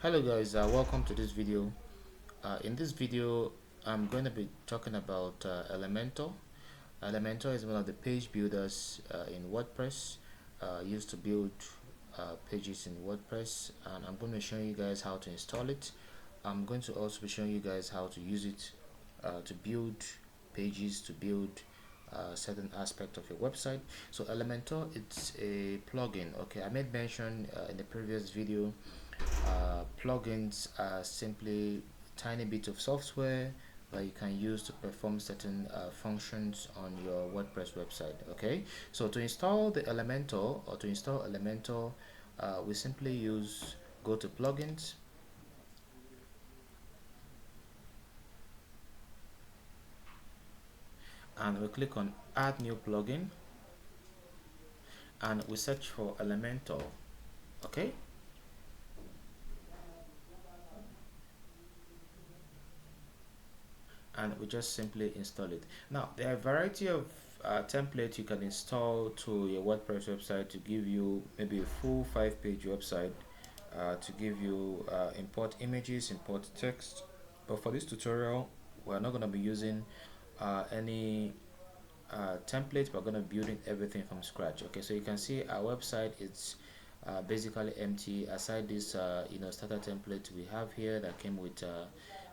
Hello guys, welcome to this video. In this video I'm going to be talking about Elementor. Elementor is one of the page builders in WordPress, used to build pages in WordPress, and I'm going to show you guys how to install it. I'm going to also be showing you guys how to use it to build pages, to build certain aspect of your website. So Elementor, it's a plugin. Okay, I made mention in the previous video. Plugins are simply tiny bit of software that you can use to perform certain functions on your WordPress website. Okay, so to install the Elementor, or to install Elementor, we simply go to plugins, and we click on add new plugin, and we search for Elementor. Okay, and we just simply install it. Now there are a variety of templates you can install to your WordPress website to give you maybe a full 5-page website, to give you import images, import text. But for this tutorial, we're not going to be using any template. We're going to be building everything from scratch. Okay, so you can see our website is basically empty aside this starter template we have here that came with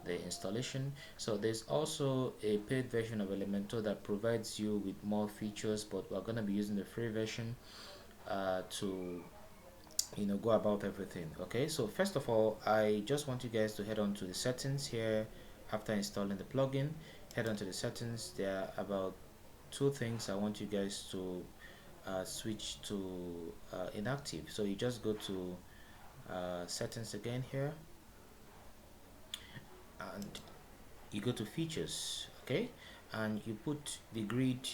the installation. So there's also a paid version of Elementor that provides you with more features, but we're going to be using the free version to go about everything. Okay, so first of all, I just want you guys to head on to the settings here. After installing the plugin, head on to the settings. There are about two things I want you guys to switch to inactive. So you just go to settings again here, and you go to features. Okay, and you put the grid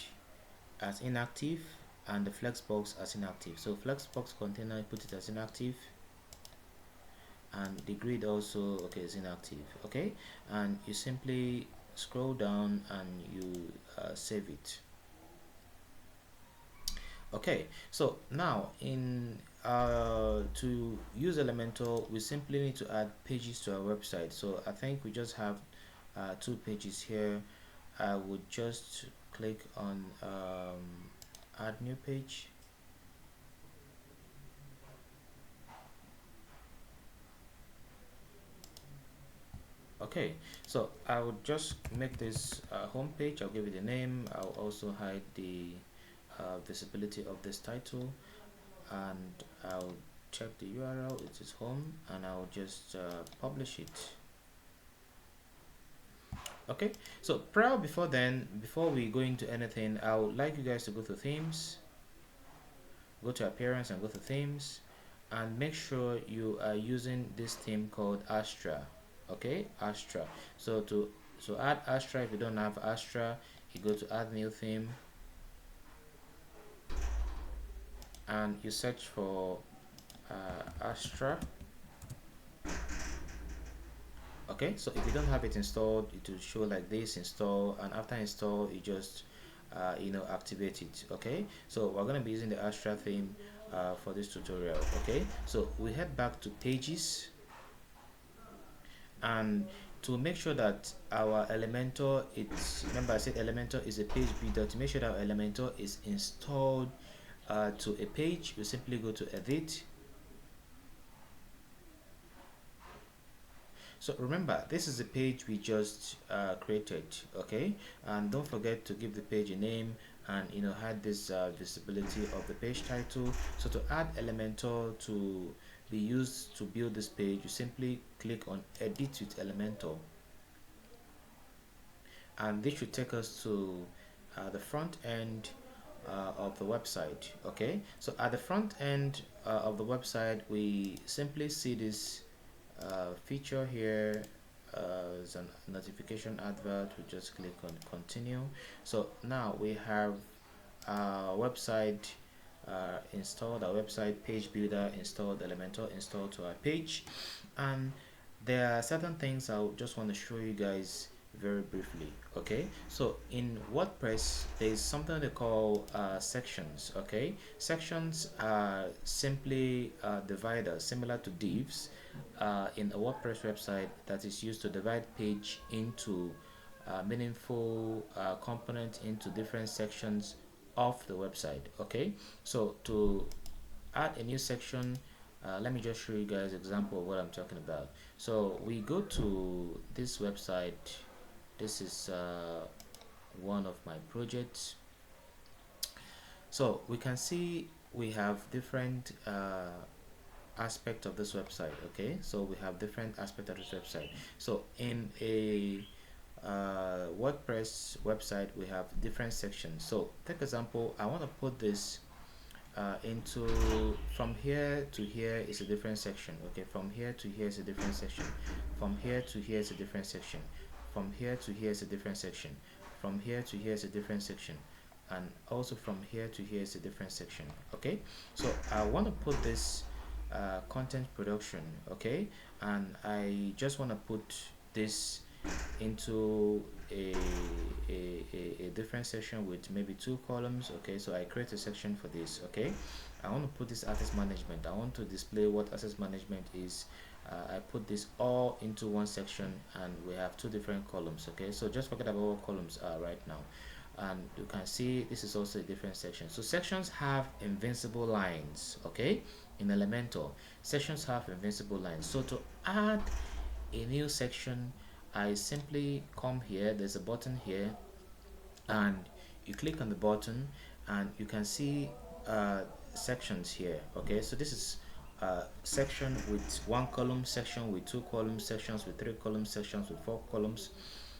as inactive and the flexbox as inactive. So flexbox container, put it as inactive, and the grid also, okay, is inactive. Okay, and you simply scroll down and you save it. Okay, so now to use Elementor, we simply need to add pages to our website. So I think we just have 2 pages here. I would just click on add new page. Okay, so I would just make this home page. I'll give it a name. I'll also hide the visibility of this title, and I'll check the URL. It is home, and I'll just publish it. Okay, so before we go into anything, I would like you guys to go to themes, go to appearance, and go to themes, and make sure you are using this theme called Astra. Okay, Astra. So add Astra. If you don't have Astra, you go to add new theme, and you search for Astra. Okay, so if you don't have it installed, it will show like this: install, and after install you just activate it. Okay, so we're going to be using the Astra theme for this tutorial. Okay, so we head back to pages, and to make sure that our Elementor, remember I said Elementor is a page builder. To make sure that our Elementor is installed to a page, we simply go to edit. So remember, this is a page we just created. Okay, and don't forget to give the page a name, and hide this visibility of the page title. So to add Elementor to be used to build this page, you simply click on edit with Elementor, and this should take us to the front end of the website. Okay, so at the front end of the website, we simply see this feature here as a notification advert. We just click on continue. So now we have our website installed, our website page builder installed, Elementor installed to our page, and there are certain things I just want to show you guys very briefly. Okay, so in WordPress there is something they call sections. Okay, sections are simply dividers similar to divs in a WordPress website that is used to divide page into meaningful components into different sections of the website. Okay, so to add a new section, let me just show you guys example of what I'm talking about. So we go to this website. This is one of my projects. So we can see we have different aspect of this website. Okay, so we have different aspect of this website. So in a WordPress website we have different sections. So take example, I want to put this into from here to here is a different section. Okay, from here to here is a different section, from here to here is a different section, from here to here is a different section, from here to here is a different section, and also from here to here is a different section. Okay, so I want to put this content production. Okay, and I just want to put this into a different section with maybe 2 columns. Okay, so I create a section for this. Okay, I want to put this asset management. I want to display what asset management is. I put this all into one section and we have 2 different columns. Okay, so just forget about what columns are right now, and you can see this is also a different section. So sections have invincible lines. Okay, in Elementor sections have invincible lines. So to add a new section, I simply come here, there's a button here, and you click on the button and you can see sections here. Okay, so this is section with 1 column, section with 2 columns, sections with 3 columns, sections with 4 columns,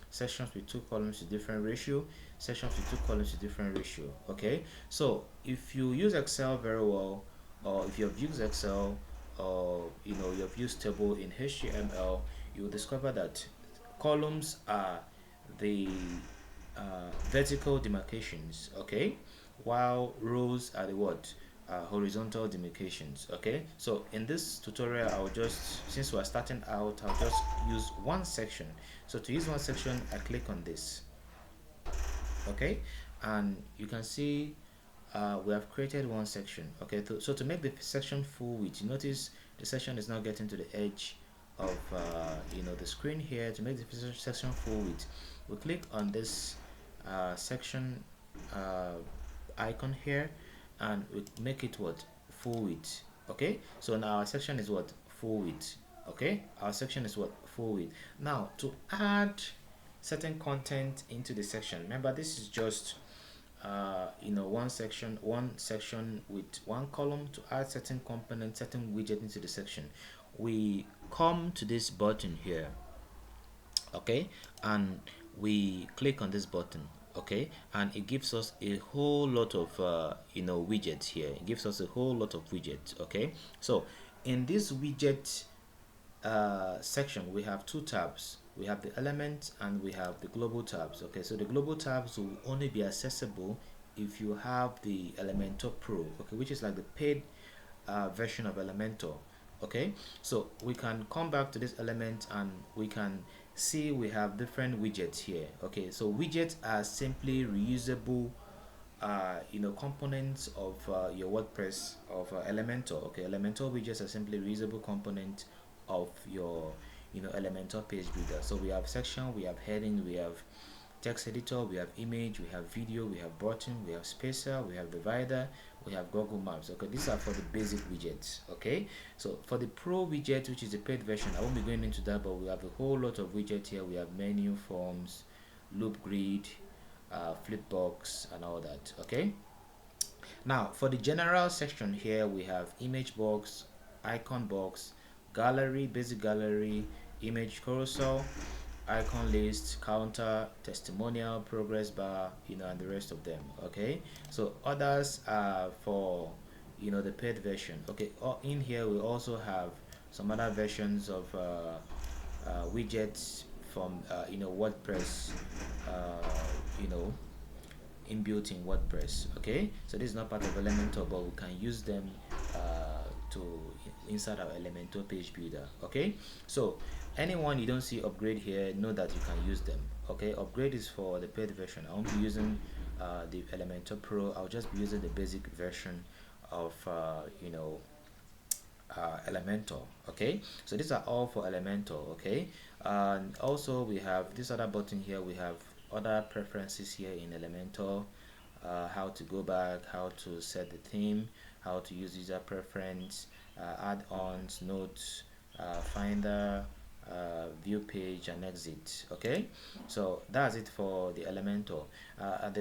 sections with 2 columns with different ratio, sections with 2 columns with different ratio. Okay, so if you use Excel very well, or if you have used Excel, or you know you have used table in HTML, you will discover that columns are the vertical demarcations. Okay, while rows are the what, horizontal demarcations. Okay, so in this tutorial I'll just, since we're starting out, I'll just use one section. So to use one section, I click on this. Okay, and you can see we have created one section. Okay, so to make the section full width, you notice the section is not getting to the edge of the screen here. To make the section full width, we click on this section icon here and we make it what, full width. Okay, so now our section is what, full width. Okay, our section is what, full width. Now to add certain content into the section, remember this is just one section with 1 column. To add certain component, certain widget into the section, we come to this button here. Okay, and we click on this button. Okay, and it gives us a whole lot of widgets here. It gives us a whole lot of widgets. Okay, so in this widget section we have 2 tabs. We have the element and we have the global tabs. Okay, so the global tabs will only be accessible if you have the Elementor Pro, okay, which is like the paid version of Elementor. Okay, so we can come back to this element and we can see we have different widgets here. Okay, so widgets are simply reusable components of your WordPress, of Elementor. Okay, Elementor widgets are simply reusable components of your Elementor page builder. So we have section, we have heading, we have text editor, we have image, we have video, we have button, we have spacer, we have divider, we have Google Maps. Okay, these are for the basic widgets. Okay, so for the pro widget, which is the paid version, I won't be going into that, but we have a whole lot of widgets here. We have menu, forms, loop grid, flipbox, and all that. Okay, now for the general section here, we have image box, icon box, gallery, basic gallery, image carousel, icon list, counter, testimonial, progress bar, and the rest of them. Okay, so others are for the paid version. Okay, in here we also have some other versions of widgets from WordPress, inbuilt in WordPress. Okay, so this is not part of Elementor, but we can use them to inside our Elementor page builder. Okay, so anyone you don't see upgrade here, know that you can use them. Okay, upgrade is for the paid version. I won't be using the Elementor Pro. I'll just be using the basic version of Elementor. Okay, so these are all for Elementor. Okay, and also we have this other button here. We have other preferences here in Elementor, how to go back, how to set the theme, how to use user preference, add-ons, notes, finder, view page, and exit. Okay, so that's it for the Elementor. At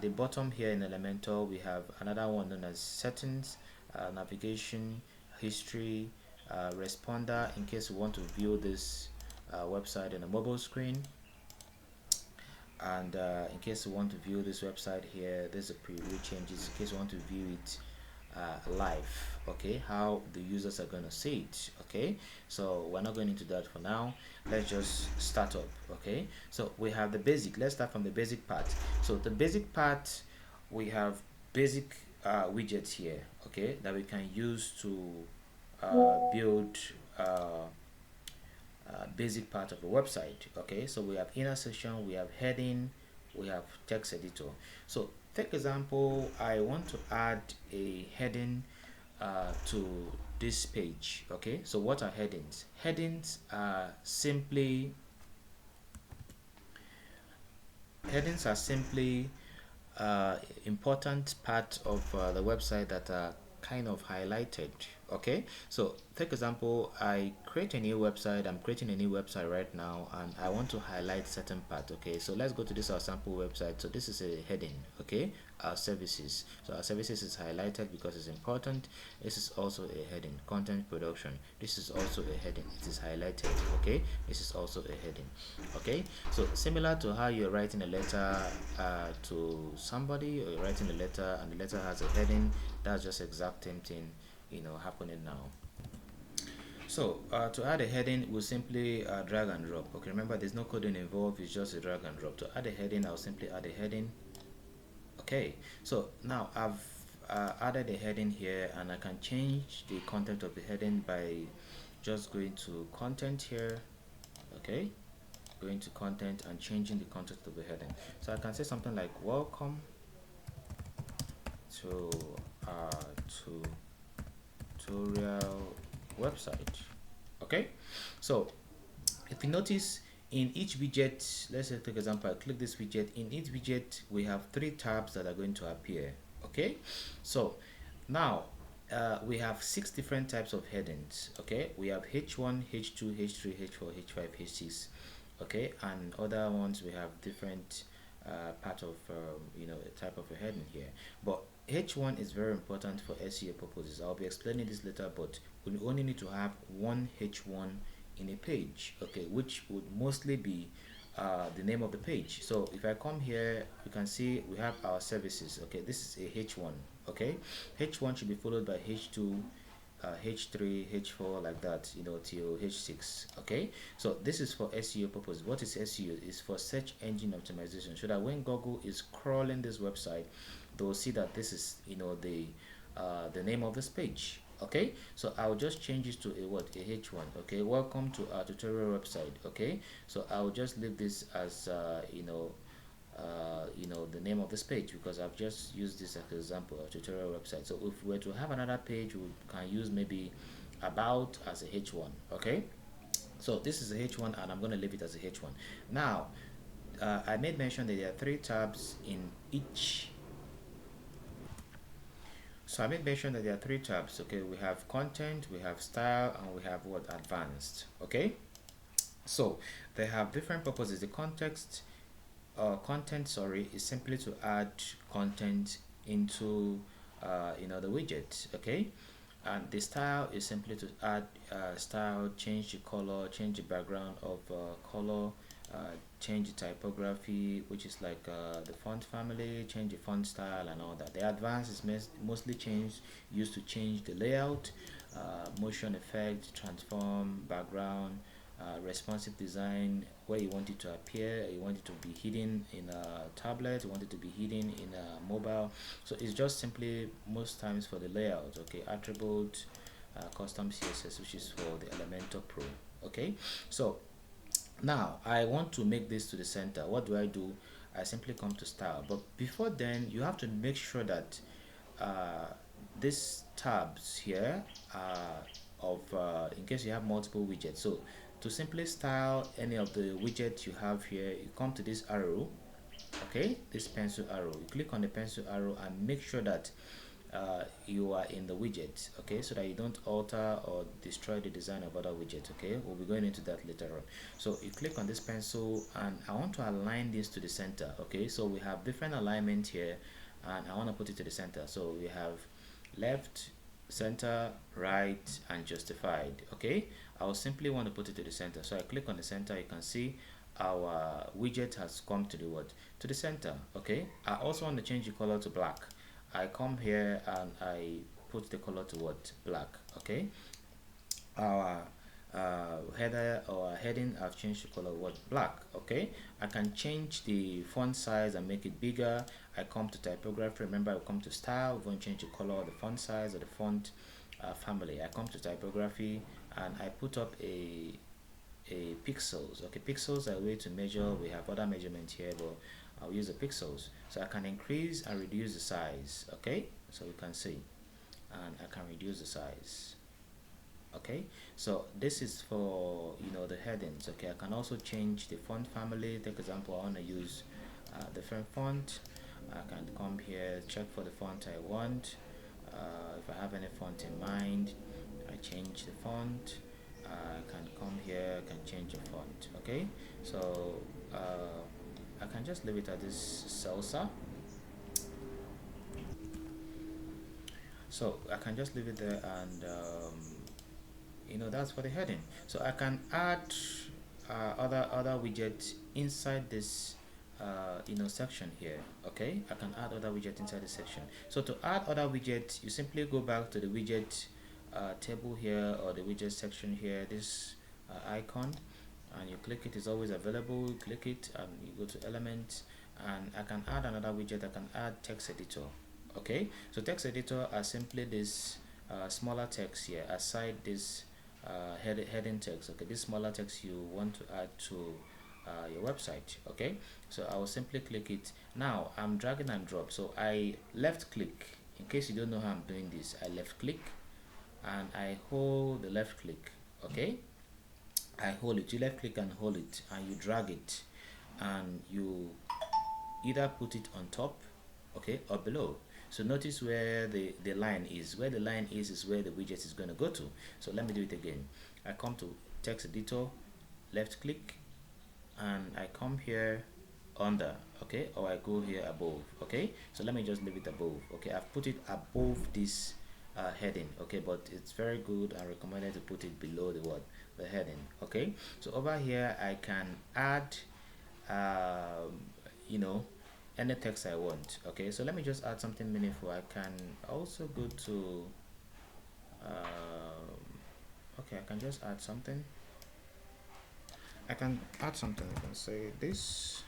the bottom here in Elementor, we have another one known as settings, navigation, history, responder in case you want to view this website on a mobile screen. And in case you want to view this website here, there's a preview changes in case you want to view it live. Okay, how the users are going to see it. Okay, so we're not going into that for now. Let's just start up. Okay, so we have the basic. Let's start from the basic part. So the basic part, we have basic widgets here, okay, that we can use to build basic part of the website. Okay, so we have inner section, we have heading, we have text editor. So take example, I want to add a heading to this page. Okay, so what are headings? Headings are simply important part of the website that are kind of highlighted. Okay, so take example, I'm creating a new website right now, and I want to highlight certain part. Okay, so let's go to this our sample website. So this is a heading. Okay, our services. So our services is highlighted because it's important. This is also a heading. Content production, this is also a heading, it is highlighted. Okay, this is also a heading. Okay, so similar to how you're writing a letter to somebody, or you're writing a letter and the letter has a heading, that's just exact same thing happening now. So to add a heading, we'll simply drag and drop. Okay, remember there's no coding involved, it's just a drag and drop. To add a heading, I'll simply add a heading. Okay, so now I've added a heading here, and I can change the content of the heading by just going to content here. Okay, going to content and changing the content of the heading. So I can say something like welcome to our tutorial website. Okay, so if you notice, in each widget, let's say take example, I click this widget. In each widget we have 3 tabs that are going to appear. Okay, so now we have 6 different types of headings. Okay, we have H1, H2, H3, H4, H5, H6. Okay, and other ones we have different part of a type of a heading here, but H1 is very important for SEO purposes. I'll be explaining this later, but we only need to have one H1 in a page, okay, which would mostly be the name of the page. So if I come here, you can see we have our services. Okay, this is a H1. Okay, H1 should be followed by H2, H3, H4, like that, till H6. Okay, so this is for SEO purpose. What is SEO? Is for search engine optimization, so that when Google is crawling this website, they'll see that this is the name of this page. Okay, so I'll just change this to a H1. Okay, welcome to our tutorial website. Okay, so I'll just leave this as the name of this page, because I've just used this as an example of tutorial website. So if we were to have another page, we can use maybe about as a H1. Okay, so this is a H1, and I'm going to leave it as a H1. Now I made mention that there are 3 tabs in each. So I made mention that there are 3 tabs. Okay, we have content, we have style, and we have advanced. Okay, so they have different purposes. The content is simply to add content into the widget. Okay, and the style is simply to add style, change the color, change the background of color, change the typography, which is like the font family, change the font style and all that. The advanced is mostly used to change the layout, motion effect, transform, background, responsive design, where you want it to appear, you want it to be hidden in a tablet, you want it to be hidden in a mobile. So it's just simply most times for the layout. Okay, attribute, custom CSS, which is for the Elementor Pro. Okay, so now I want to make this to the center. What do? I simply come to style, but before then you have to make sure that uh, these tabs here are in case you have multiple widgets. So to simply style any of the widgets you have here, you come to this arrow, okay, this pencil arrow, you click on the pencil arrow and make sure that you are in the widget, okay, so that you don't alter or destroy the design of other widgets. Okay, we'll be going into that later on. So you click on this pencil and I want to align this to the center. Okay, so we have different alignment here and I want to put it to the center. So we have left, center, right, and justified. Okay, I'll simply want to put it to the center, so I click on the center. You can see our widget has come to the what, to the center. Okay, I also want to change the color to black. I come here and I put the color to what, black. Okay, our header or heading, I've changed the color what, black. Okay, I can change the font size and make it bigger. I come to typography. Remember, I come to style. We want to change the color or the font size or the font family. I come to typography and I put up a pixels. Okay, pixels are a way to measure. We have other measurements here, but I'll use the pixels, so I can increase and reduce the size. Okay, so you can see, and I can reduce the size. Okay, so this is for, you know, the headings. Okay, I can also change the font family. Take example, I want to use different font. I can come here, check for the font I want. If I have any font in mind, I change the font. I can come here, I can change the font. Okay, so I can just leave it at this salsa. So I can just leave it there, and you know, that's for the heading. So I can add other widgets inside this you know, section here. Okay, I can add other widgets inside the section. So to add other widgets, you simply go back to the widget table here, or the widget section here, this icon, and you click it. Is always available. You click it and you go to elements, and I can add another widget. I can add text editor. Okay, so text editor are simply this smaller text here aside this heading text. Okay, this smaller text you want to add to your website. Okay, so I will simply click it. Now I'm dragging and drop, so I left click. In case you don't know how I'm doing this, I left click and I hold the left click. Okay, I hold it. You left click and hold it, and you drag it, and you either put it on top, okay, or below. So notice where the line is. Where the line is where the widget is going to go to. So let me do it again. I come to text editor, left click, and I come here under, okay, or I go here above. Okay, so let me just leave it above. Okay, I've put it above this heading. Okay, but it's very good and recommended to put it below the what, the heading. Okay, so over here I can add you know, any text I want. Okay, so let me just add something meaningful. I can also go to okay, I can just add something. I can add something. I can say this.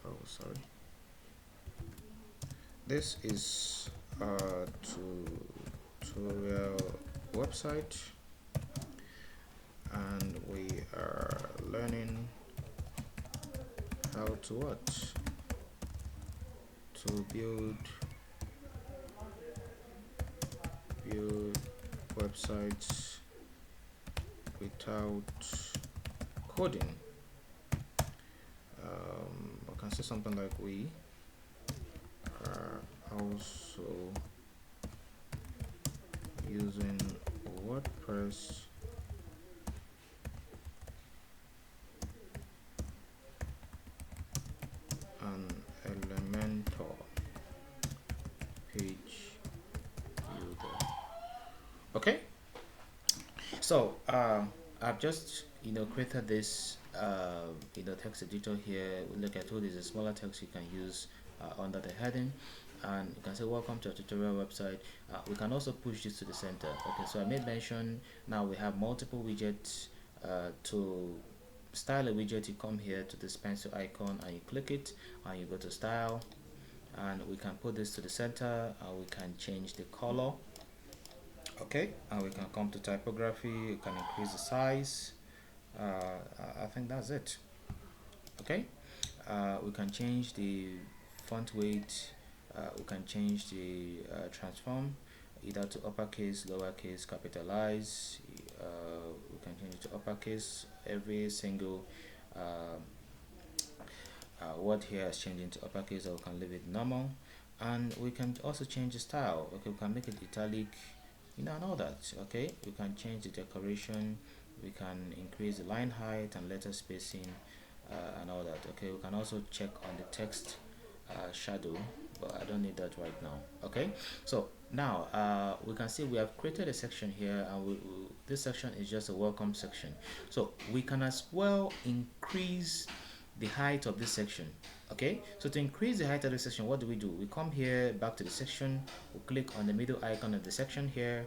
Oh, sorry. This is a tutorial website, and we are learning how to what, to build websites without coding. I can say something like we are also using WordPress and Elementor page builder. Okay, so I've just, you know, created this you know, text editor here. Look, I told you there's a smaller text you can use under the heading, and you can say welcome to a tutorial website. We can also push this to the center. Okay, so I made mention, now we have multiple widgets To style a widget, you come here to this pencil icon and you click it, and you go to style, and we can put this to the center, and we can change the color. Okay, and we can come to typography, you can increase the size. I think that's it. Okay, we can change the font weight, we can change the transform either to uppercase, lowercase, capitalize. We can change it to uppercase. Every single word here is changing to uppercase, or we can leave it normal. And we can also change the style. Okay, we can make it italic, and all that. Okay, we can change the decoration, we can increase the line height and letter spacing, and all that. Okay, we can also check on the text shadow, but I don't need that right now. Okay, so now we can see we have created a section here, and this section is just a welcome section. So we can as well increase the height of this section. Okay, so to increase the height of the section, what do? We come here back to the section, we click on the middle icon of the section here,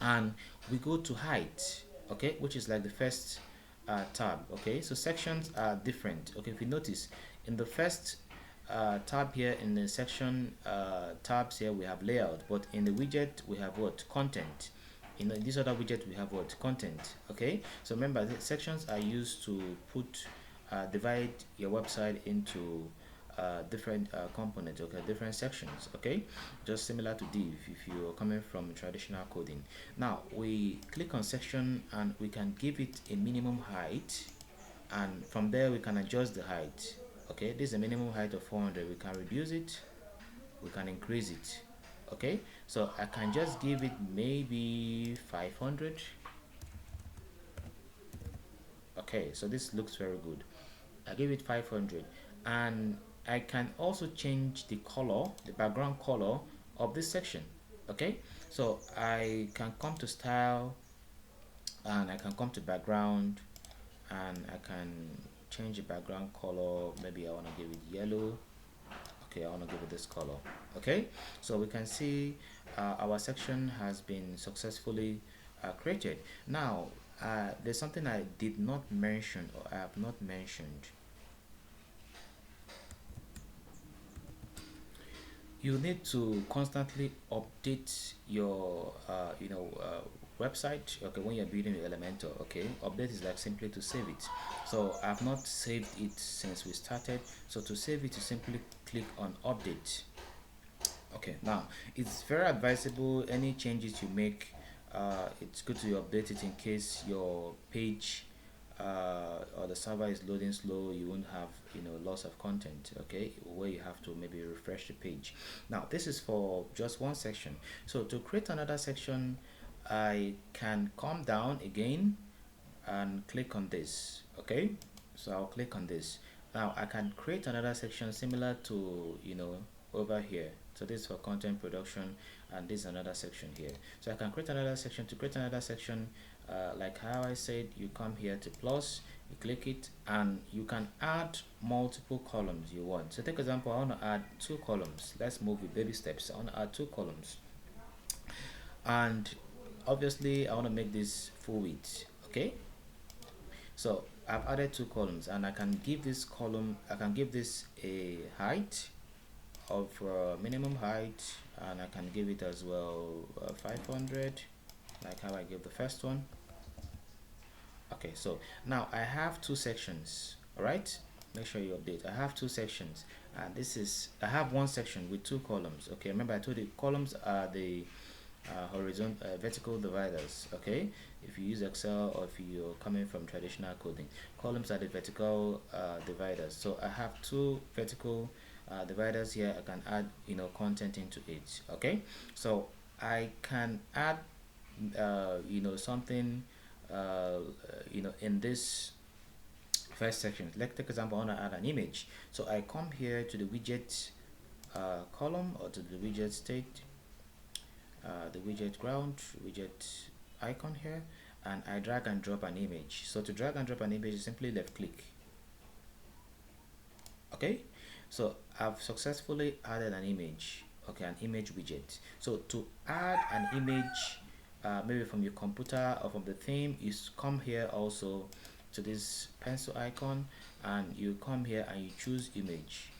and we go to height. Okay, which is like the first tab. Okay, so sections are different. Okay, if you notice in the first tab here, in the section tabs here, we have layout, but in the widget we have what? Content. In this other widget we have what? Content. Okay, so remember, the sections are used to put divide your website into different components, okay, different sections. Okay, just similar to div if you're coming from traditional coding. Now we click on section, and we can give it a minimum height, and from there we can adjust the height. Okay, this is a minimum height of 400. We can reduce it, we can increase it. Okay, so I can just give it maybe 500. Okay, so this looks very good. I give it 500, and I can also change the color, the background color of this section. Okay, so I can come to style, and I can come to background, and I can change the background color. Maybe I want to give it yellow. Okay, I want to give it this color. Okay, so we can see our section has been successfully created. Now there's something I did not mention, or I have not mentioned. You need to constantly update your website. Okay, when you're building your Elementor. Okay, update is like simply to save it. So I've not saved it since we started, so to save it, you simply click on update. Okay, now it's very advisable, any changes you make, it's good to update it in case your page or the server is loading slow. You won't have loss of content, okay, where you have to maybe refresh the page. Now this is for just one section. So to create another section, I can come down again and click on this. Okay, so I'll click on this. Now I can create another section similar to over here. So this is for content production, and this is another section here. So I can create another section. To create another section, like how I said, you come here to plus, you click it, and you can add multiple columns you want. So take example, I want to add 2 columns. Let's move with baby steps. I want to add 2 columns, and obviously I want to make this full width. Okay, so I've added 2 columns, and I can give this column, I can give this a height of minimum height, and I can give it as well 500, like how I gave the first one. Okay, so now I have 2 sections. All right, make sure you update. I have 2 sections, and I have one section with 2 columns. Okay, remember I told you columns are the horizontal vertical dividers. Okay, if you use Excel, or if you're coming from traditional coding, columns are the vertical dividers. So I have 2 vertical dividers here. I can add content into it. Okay, so I can add something in this first section. Let's take example, I want to add an image. So I come here to the widget column, or to the widget state, the widget ground, widget icon here, and I drag and drop an image. So to drag and drop an image, simply left click. Okay, so I've successfully added an image. Okay, an image widget. So to add an image maybe from your computer or from the theme, you come here also to this pencil icon, and you come here and you choose image.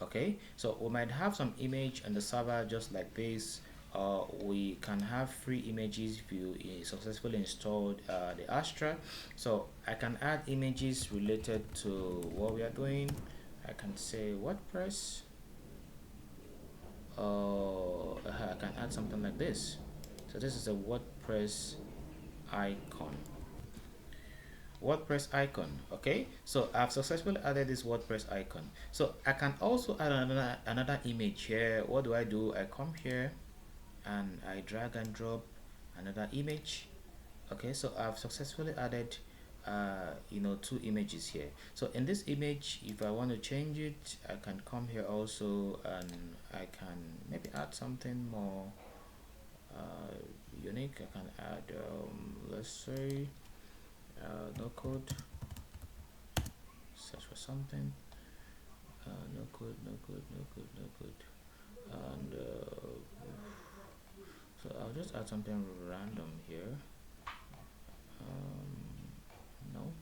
Okay, so we might have some image on the server just like this. We can have free images if you successfully installed the Astra. So I can add images related to what we are doing. I can say WordPress. I can add something like this. So this is a WordPress icon. WordPress icon. Okay, so I've successfully added this WordPress icon. So I can also add another image here. What do? I come here and I drag and drop another image. Okay, so I've successfully added two images here. So in this image, if I want to change it, I can come here also, and I can maybe add something more unique. I can add let's say no code, search for something, no code, no code, no code, no code, and so I'll just add something random here. No.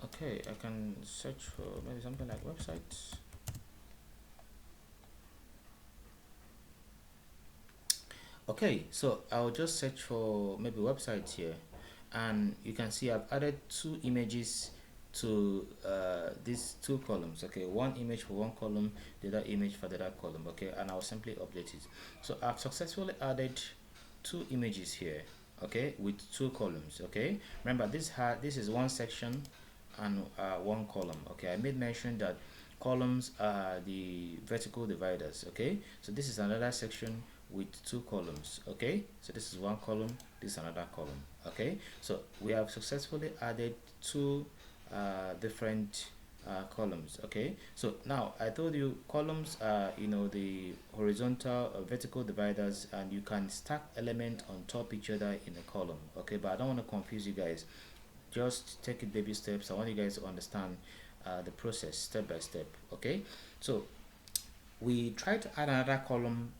Okay, I can search for maybe something like websites. Okay, so I'll just search for maybe websites here, and you can see I've added two images to these two columns. Okay, one image for one column, the other image for the other column. Okay, and I'll simply update it. So I've successfully added two images here, okay, with two columns. Okay, remember this is one section and one column. Okay, I made mention that columns are the vertical dividers. Okay, so this is another section with two columns. Okay, so this is one column, this is another column. Okay, so we have successfully added two different columns. Okay, so now I told you columns are the horizontal or vertical dividers, and you can stack element on top each other in a column. Okay, but I don't want to confuse you guys. Just take it baby steps. I want you guys to understand the process step by step. Okay, so we try to add another column,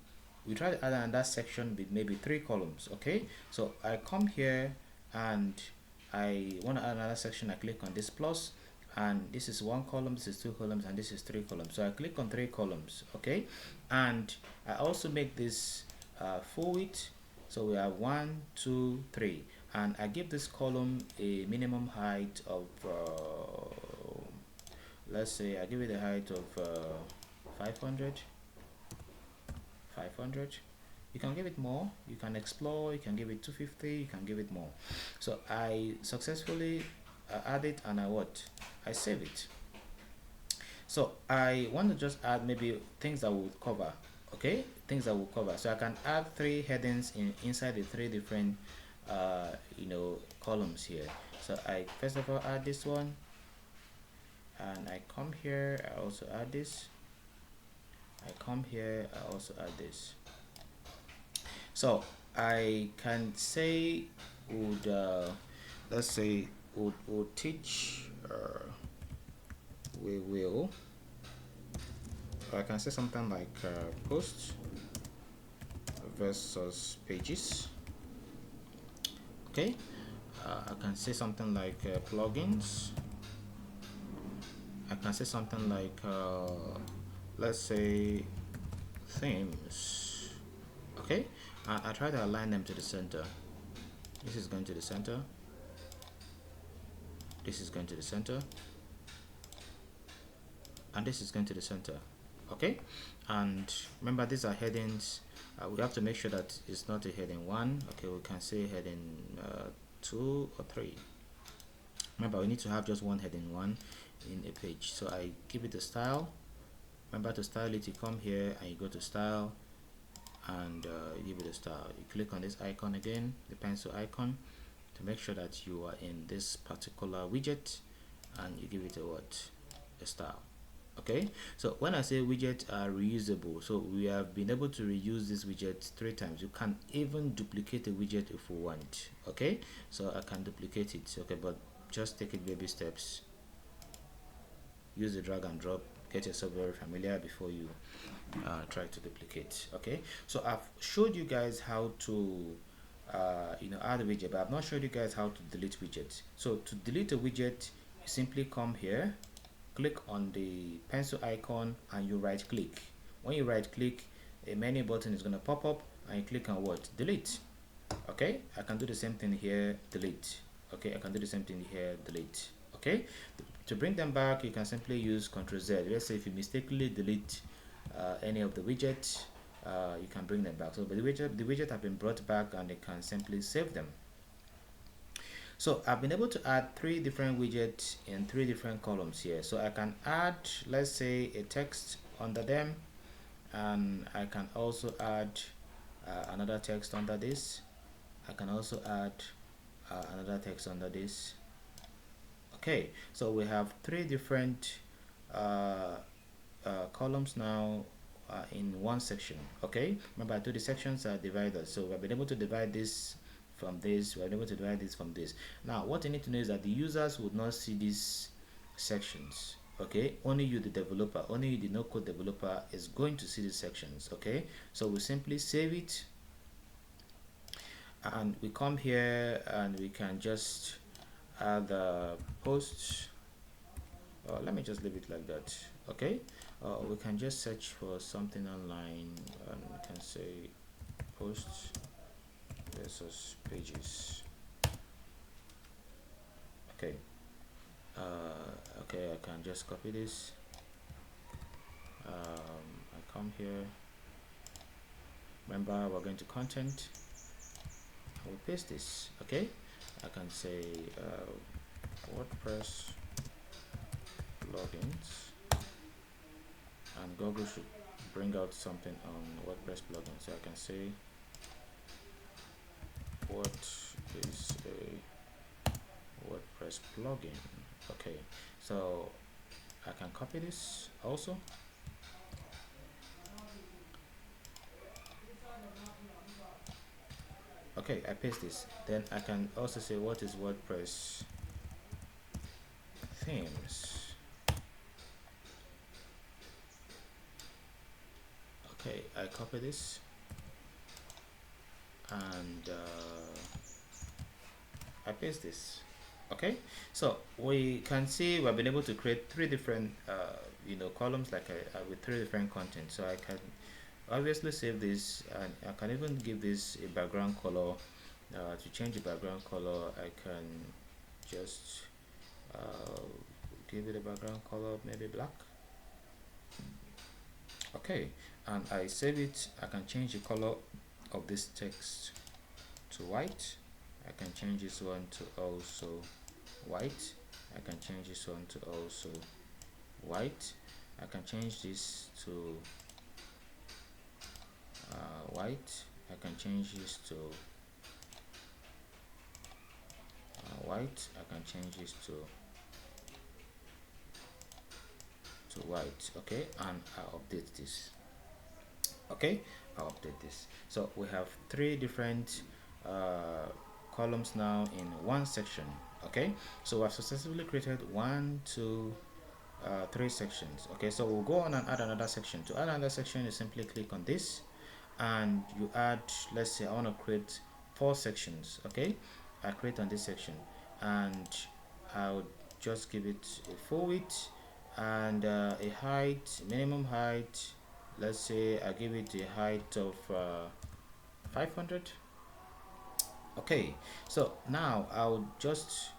we try to add another section with maybe 3 columns. Okay, so I come here and I want to add another section. I click on this plus, and this is 1 column, this is 2 columns, and this is 3 columns. So I click on 3 columns. Okay, and I also make this full width. So we have 1, 2, 3, and I give this column a minimum height of let's say I give it a height of 500. You can give it more, you can explore, you can give it 250, you can give it more. So I successfully add it, and I save it. So I want to just add maybe things that will cover. Okay, things that will cover. So I can add 3 headings inside the 3 different columns here. So I first of all add this one, and I come here, I also add this. I come here, I also add this. So I can say would let's say would teach we will, or I can say something like posts versus pages. Okay, I can say something like plugins. I can say something like let's say themes. Okay, and I try to align them to the center. This is going to the center, this is going to the center, and this is going to the center. Okay, and remember these are headings. We have to make sure that it's not a heading 1. Okay, we can say heading 2 or 3. Remember, we need to have just one heading 1 in a page. So I give it a style. Remember to style it, you come here and you go to style, and you give it a style. You click on this icon again, the pencil icon, to make sure that you are in this particular widget, and you give it a style. Okay, so when I say widgets are reusable, so we have been able to reuse this widget 3 times. You can even duplicate a widget if we want. Okay, so I can duplicate it. Okay, but just take it baby steps. Use the drag and drop, get yourself very familiar before you Try to duplicate. Okay, so I've showed you guys how to add a widget, but I've not showed you guys how to delete widgets. So to delete a widget, you simply come here, click on the pencil icon, and you right click. When you right click, a menu button is going to pop up, and you click on what? Delete. Okay, I can do the same thing here, delete. Okay, I can do the same thing here, delete. Okay, to bring them back, you can simply use Ctrl Z. Let's say if you mistakenly delete any of the widgets, you can bring them back. So the widget have been brought back, and you can simply save them. So I've been able to add 3 different widgets in 3 different columns here. So I can add, let's say, a text under them, and I can also add another text under this. I can also add another text under this. Okay, so we have 3 different columns now in one section. Okay, remember I told the sections are divided, so we've been able to divide this from this, we're able to divide this from this. Now what you need to know is that the users would not see these sections. Okay, only you, the developer, only you, the no code developer, is going to see these sections. Okay, so we simply save it, and we come here and we can just add the posts. Let me just leave it like that. Okay, we can just search for something online, and we can say posts versus pages. Okay, okay, I can just copy this. I come here, remember we're going to content, I will paste this. Okay, I can say WordPress plugins, and Google should bring out something on WordPress plugins. So I can say, what is a WordPress plugin? Okay, so I can copy this also. Okay, I paste this. Then I can also say, what is WordPress themes? Okay, I copy this, and I paste this. Okay, so we can see we've been able to create 3 different columns, like with 3 different content. So I can obviously save this, and I can even give this a background color. To change the background color, I can just give it a background color, maybe black. Okay, and I save it. I can change the color of this text to white. I can change this one to also white. I can change this one to also white. I can change this to white. I can change this to white. I can change this to white. Okay, and I'll update this. Okay, I'll update this. So we have 3 different columns now in one section. Okay, so I've successfully created 1, 2, 3 sections. Okay, so we'll go on and add another section. To add another section, you simply click on this, and you add, let's say I want to create 4 sections. Okay, I create on this section, and I'll just give it a full width and a height, minimum height. Let's say I give it a height of 500. Okay, so now I'll just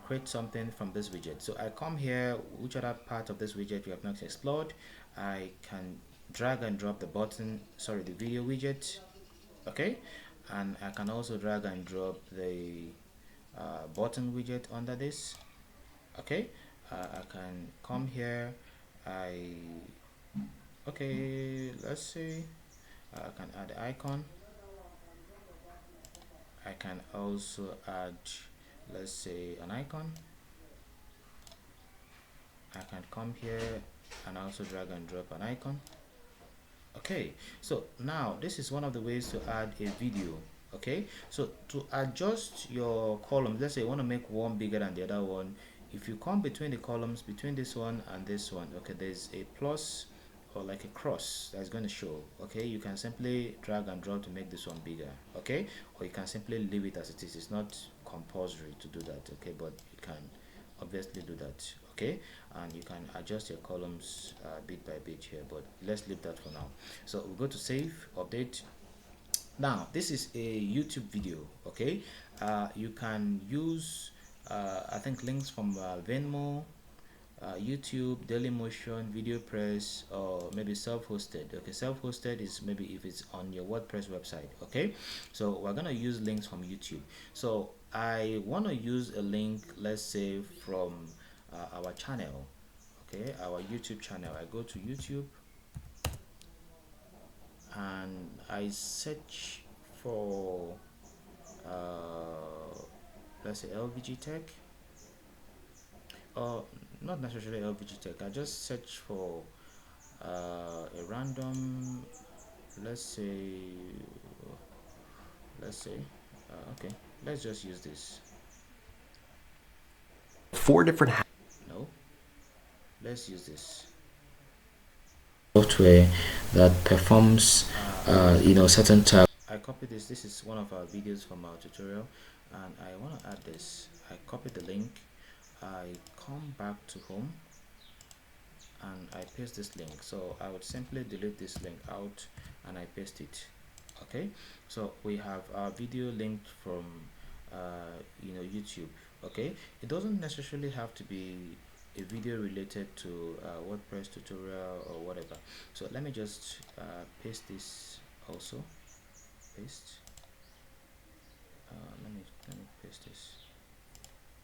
create something from this widget. So I come here, which other part of this widget we have not explored. I can drag and drop the the video widget. Okay, and I can also drag and drop the button widget under this. Okay, I can come here. Okay, let's see, I can add the icon. I can also add, let's say, an icon. I can come here and also drag and drop an icon. Okay, so now this is one of the ways to add a video. Okay, so to adjust your columns, let's say you want to make one bigger than the other one. If you come between the columns, between this one and this one, okay, there's a plus or like a cross that's going to show. Okay, you can simply drag and drop to make this one bigger. Okay, or you can simply leave it as it is. It's not compulsory to do that. Okay, but you can obviously do that. Okay, and you can adjust your columns bit by bit here, but let's leave that for now. So we'll go to save, update. Now this is a YouTube video. Okay, you can use I think links from Venmo, YouTube, Dailymotion, VideoPress, or maybe self-hosted. Okay, self-hosted is maybe if it's on your WordPress website. Okay, so we're gonna use links from YouTube. So I want to use a link, let's say from our channel. Okay, our YouTube channel. I go to YouTube and I search for let's say LVG Tech, or not necessarily LVG Tech. I just search for a random, let's say okay, let's just use this. 4 different No, let's use this software that performs certain tasks. I copy this. This is one of our videos from our tutorial, and I want to add this. I copy the link, I come back to home, and I paste this link. So I would simply delete this link out and I paste it. Okay, so we have our video linked from YouTube. Okay, it doesn't necessarily have to be a video related to WordPress tutorial or whatever. So let me just paste this also. Paste. Let me paste this.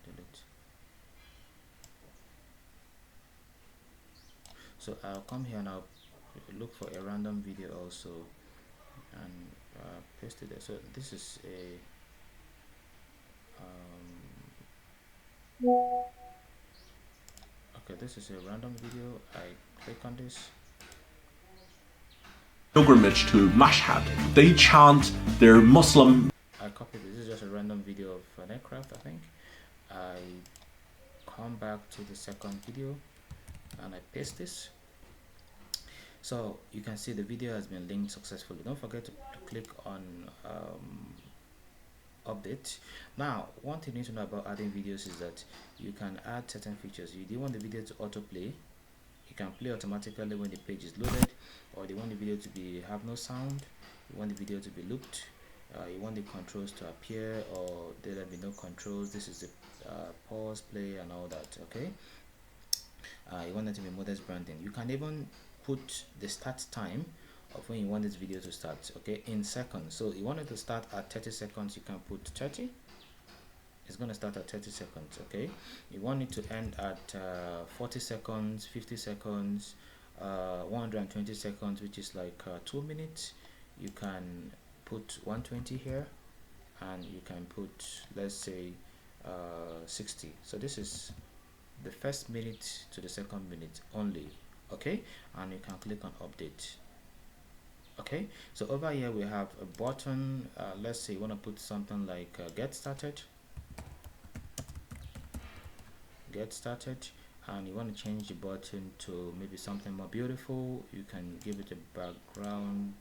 Delete. So I'll come here and I'll look for a random video also and paste it there. So this is a okay, this is a random video. I click on this. Pilgrimage to Mashhad. They chant their Muslim. I copy this. This is just a random video of an aircraft, I think. I come back to the second video and I paste this. So you can see the video has been linked successfully. Don't forget to click on update. Now, one thing you need to know about adding videos is that you can add certain features. You do want the video to autoplay. You can play automatically when the page is loaded, or you want the video to be have no sound. You want the video to be looped. You want the controls to appear, or there be no controls. This is the pause, play, and all that. Okay. You want it to be modest branding. You can even put the start time of when you want this video to start, okay, in seconds. So you want it to start at 30 seconds, you can put 30. It's going to start at 30 seconds. Okay, you want it to end at 40 seconds, 50 seconds, 120 seconds, which is like 2 minutes. You can put 120 here, and you can put, let's say 60. So this is the first minute to the second minute only. Okay, and you can click on update. Okay, so over here we have a button. Let's say you want to put something like get started, and you want to change the button to maybe something more beautiful. You can give it a background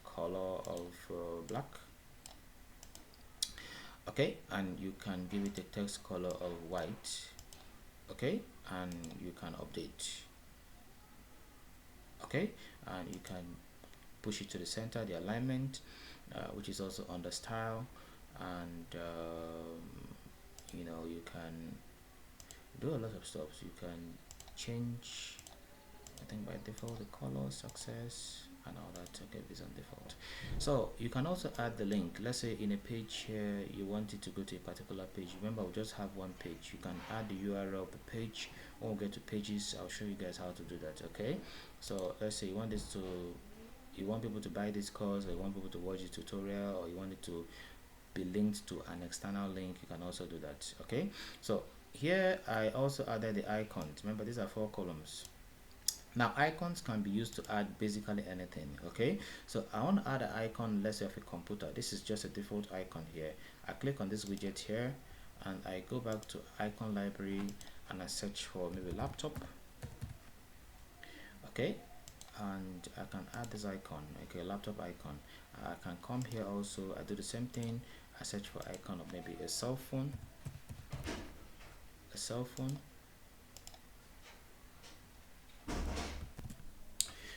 color of black. Okay, and you can give it a text color of white. Okay, and you can update. Okay, and you can push it to the center, the alignment, which is also under style, and you can do a lot of stuff. You can change, I think by default, the color, success, and all that. Okay, is on default. So you can also add the link. Let's say in a page here you want it to go to a particular page. Remember, we just have one page. You can add the URL of the page. When we get to pages, I'll show you guys how to do that. Okay, so let's say you want people to buy this course, or you want people to watch the tutorial, or you want it to be linked to an external link. You can also do that. Okay, so here I also added the icons. Remember, these are 4 columns. Now icons can be used to add basically anything. Okay, so I want to add an icon, let's say of a computer. This is just a default icon here. I click on this widget here and I go back to icon library and I search for maybe laptop. okay, and I can add this icon, okay, laptop icon. I can come here also, I do the same thing. I search for icon of maybe a cell phone, a cell phone.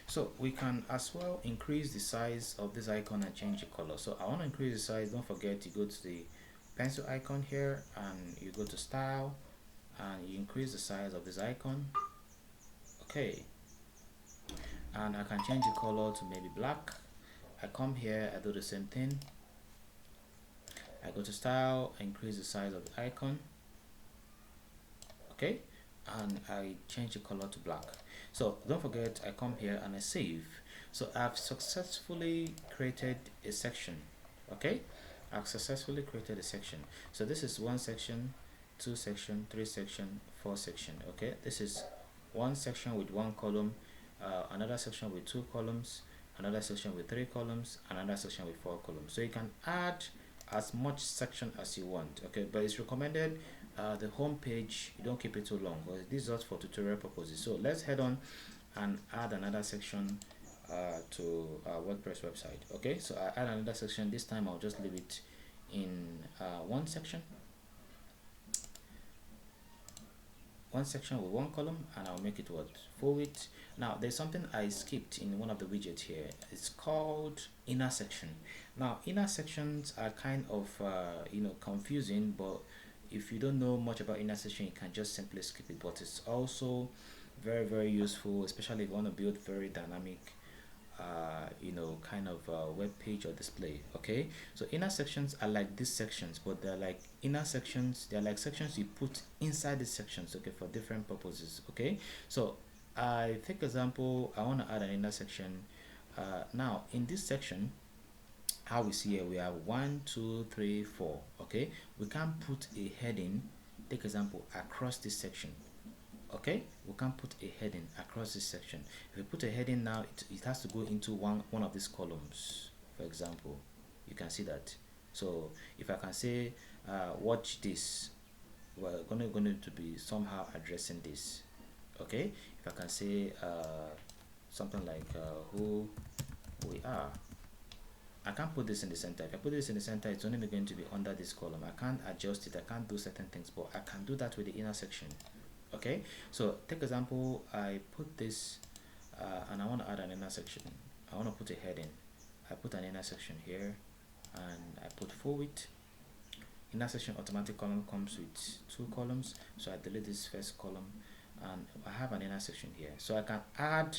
So we can as well increase the size of this icon and change the color. So I want to increase the size. Don't forget, you go to the pencil icon here and you go to style and you increase the size of this icon, okay, and I can change the color to maybe black. I come here, I do the same thing. I go to style, increase the size of the icon, okay, and I change the color to black. So don't forget, I come here and I save. So I've successfully created a section, okay. I've successfully created a section. So this is one section, two section, three section, four section, okay. This is one section with one column, another section with two columns, another section with three columns, another section with four columns. So you can add as much section as you want, okay, but it's recommended the home page, you don't keep it too long, because this is just for tutorial purposes. So let's head on and add another section to our WordPress website, okay. So I add another section. This time I'll just leave it in one section with one column, and I'll make it what, full width. Now there's something I skipped in one of the widgets here. It's called inner section. Now inner sections are kind of confusing, but if you don't know much about inner section, you can just simply skip it. But it's also very useful, especially if you want to build very dynamic kind of web page or display, okay. So inner sections are like these sections, but they're like inner sections, they're like sections you put inside these sections, okay, for different purposes, okay. So I take example, I want to add an inner section. Now in this section, how we see here, we have 1 2 3 4, okay. We can put a heading, take example, across this section, okay. We can put a heading across this section. If we put a heading now, it has to go into one of these columns, for example. You can see that. So if I can say watch this, we're going to be somehow addressing this, okay. If I can say something like who we are, I can't put this in the center. If I put this in the center, it's only going to be under this column. I can't adjust it, I can't do certain things, but I can do that with the inner section, okay. So take example, I put this and I want to add an inner section. I want to put a heading. I put an inner section here and I put full width. Inner section automatic column comes with two columns, so I delete this first column and I have an inner section here. So I can add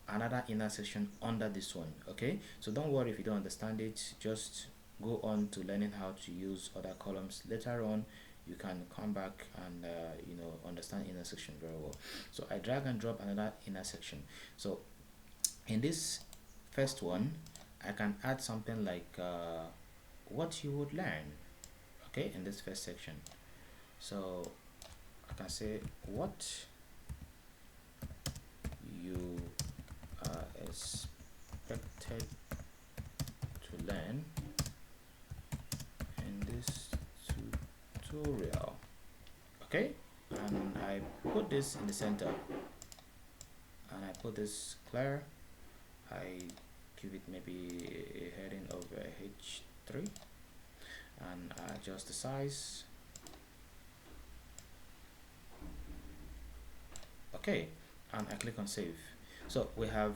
another inner section under this one, okay. So don't worry if you don't understand it, just go on to learning how to use other columns. Later on you can come back and understand inner section very well. So I drag and drop another inner section. So in this first one, I can add something like what you would learn, okay, in this first section. So I can say what you are expected to learn in this tutorial, okay. And I put this in the center and I put this clear. I give it maybe a heading of H3 and I adjust the size, okay, and I click on save. So we have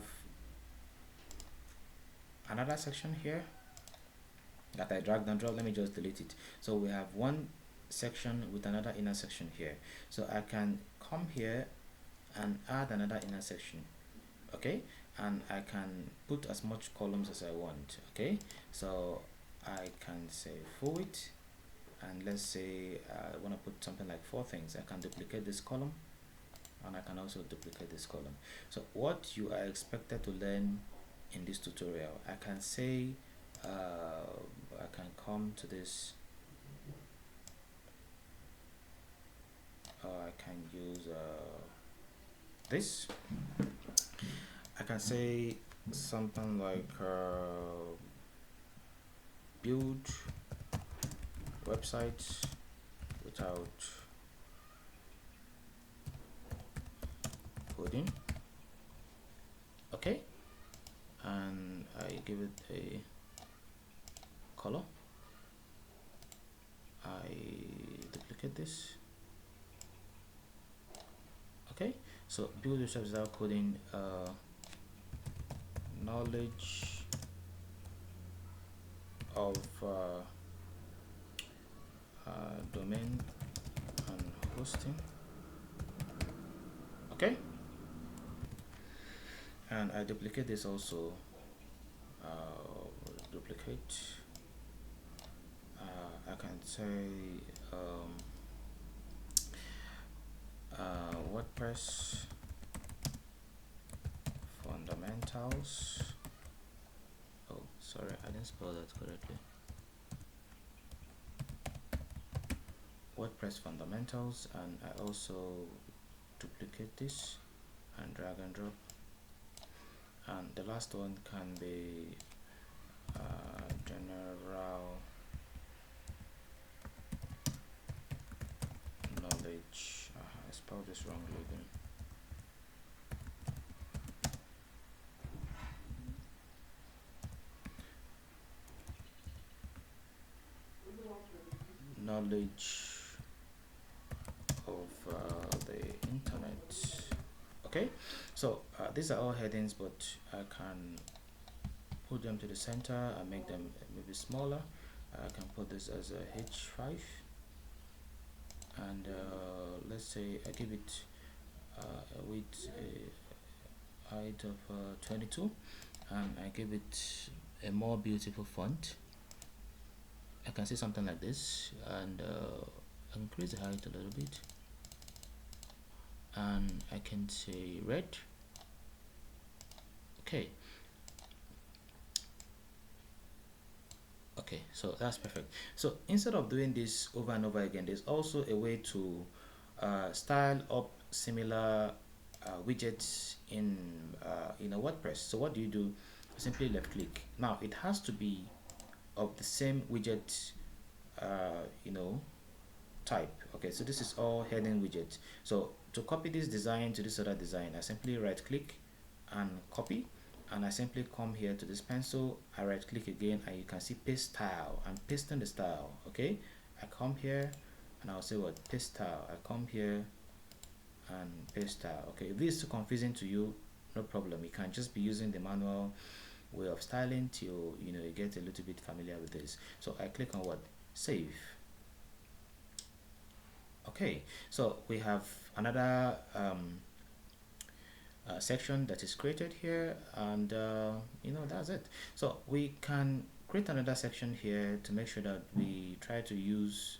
another section here that I dragged and dropped. Let me just delete it. So we have one section with another inner section here. So I can come here and add another inner section, okay, and I can put as much columns as I want, okay. So I can say full width, and let's say I want to put something like 4 things. I can duplicate this column and I can also duplicate this column. So what you are expected to learn in this tutorial, I can say I can come to this, I can use this. I can say something like build websites without coding, Okay, and I give it a color. I duplicate this. Okay, so build yourself without coding. Knowledge of domain and hosting. Okay, and I duplicate this also. Duplicate. I can say WordPress fundamentals. Oh, sorry, I didn't spell that correctly. WordPress fundamentals, and I also duplicate this and drag and drop. And the last one can be general knowledge. I spelled this wrongly again. Knowledge of the internet. Okay, so these are all headings, but I can put them to the center and make them maybe smaller. I can put this as a H5, and let's say I give it a width, a height of 22, and I give it a more beautiful font. I can see something like this, and increase the height a little bit, and I can say red. Okay, okay, so that's perfect. So instead of doing this over and over again, there's also a way to style up similar widgets in WordPress. So what do? Simply left click. Now it has to be of the same widget type. Okay, so this is all heading widget. So to copy this design to this other design, I simply right click and copy, and I simply come here to this pencil, I right click again, and you can see paste style. I'm pasting the style. Okay, I come here and I'll say what, paste style. I come here and paste style. Okay, if this is too confusing to you, no problem, you can just be using the manual way of styling till you get a little bit familiar with this. So I click on what, save. Okay, so we have another section that is created here, and that's it. So we can create another section here to make sure that we try to use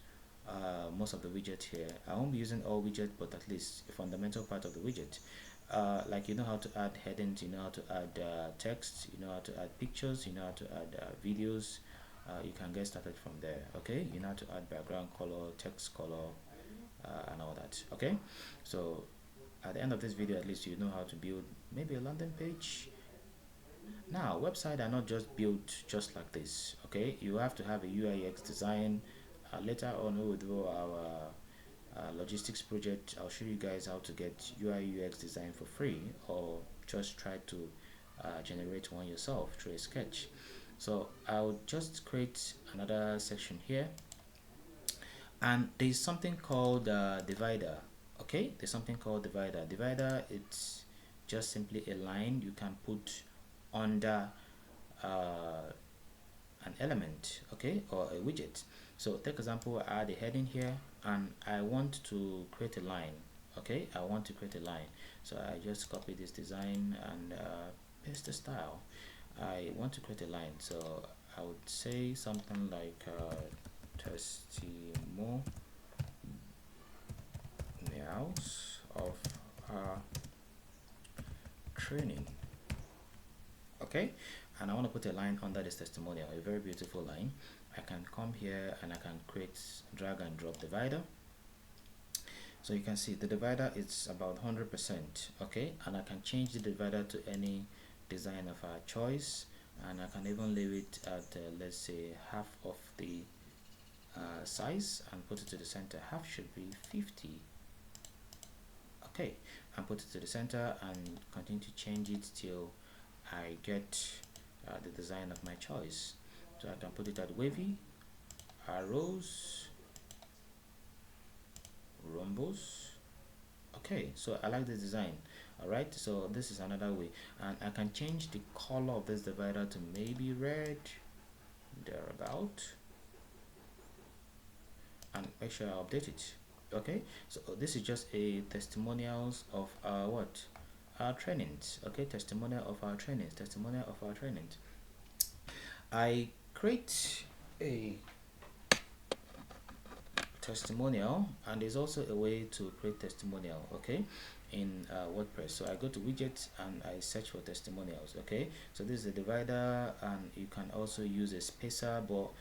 most of the widget here. I won't be using all widget, but at least a fundamental part of the widget. Like how to add headings, how to add text, how to add pictures, how to add videos. You can get started from there. Okay, you know how to add background color, text color, and all that. Okay, so at the end of this video, at least you know how to build maybe a landing page. Now websites are not just built just like this. Okay, you have to have a UI/UX design. Later on we will do our logistics project. I'll show you guys how to get UI/UX design for free, or just try to generate one yourself through a sketch. So I'll just create another section here, and there's something called divider. Okay, there's something called divider. It's just simply a line you can put under an element, okay, or a widget. So take example, I add a heading here and I want to create a line. Okay, I want to create a line, so I just copy this design and paste the style. I want to create a line, so I would say something like testimonials of training. Okay, and I want to put a line under this testimonial, a very beautiful line. I can come here and I can create drag and drop divider. So you can see the divider is about 100%. Okay, and I can change the divider to any design of our choice, and I can even leave it at let's say half of the size and put it to the center. Half should be 50. Okay, and put it to the center and continue to change it till I get the design of my choice. So I can put it at wavy, arrows, rhombus. Okay, so I like this design. All right, so this is another way, and I can change the color of this divider to maybe red, thereabout, and make sure I update it. Okay, so this is just a testimonials of our what, our trainings. Okay, testimonial of our trainings, testimonial of our trainings. I create a testimonial, and there's also a way to create testimonial, okay, in WordPress. So I go to widgets and I search for testimonials. Okay, so this is a divider, and you can also use a spacer, but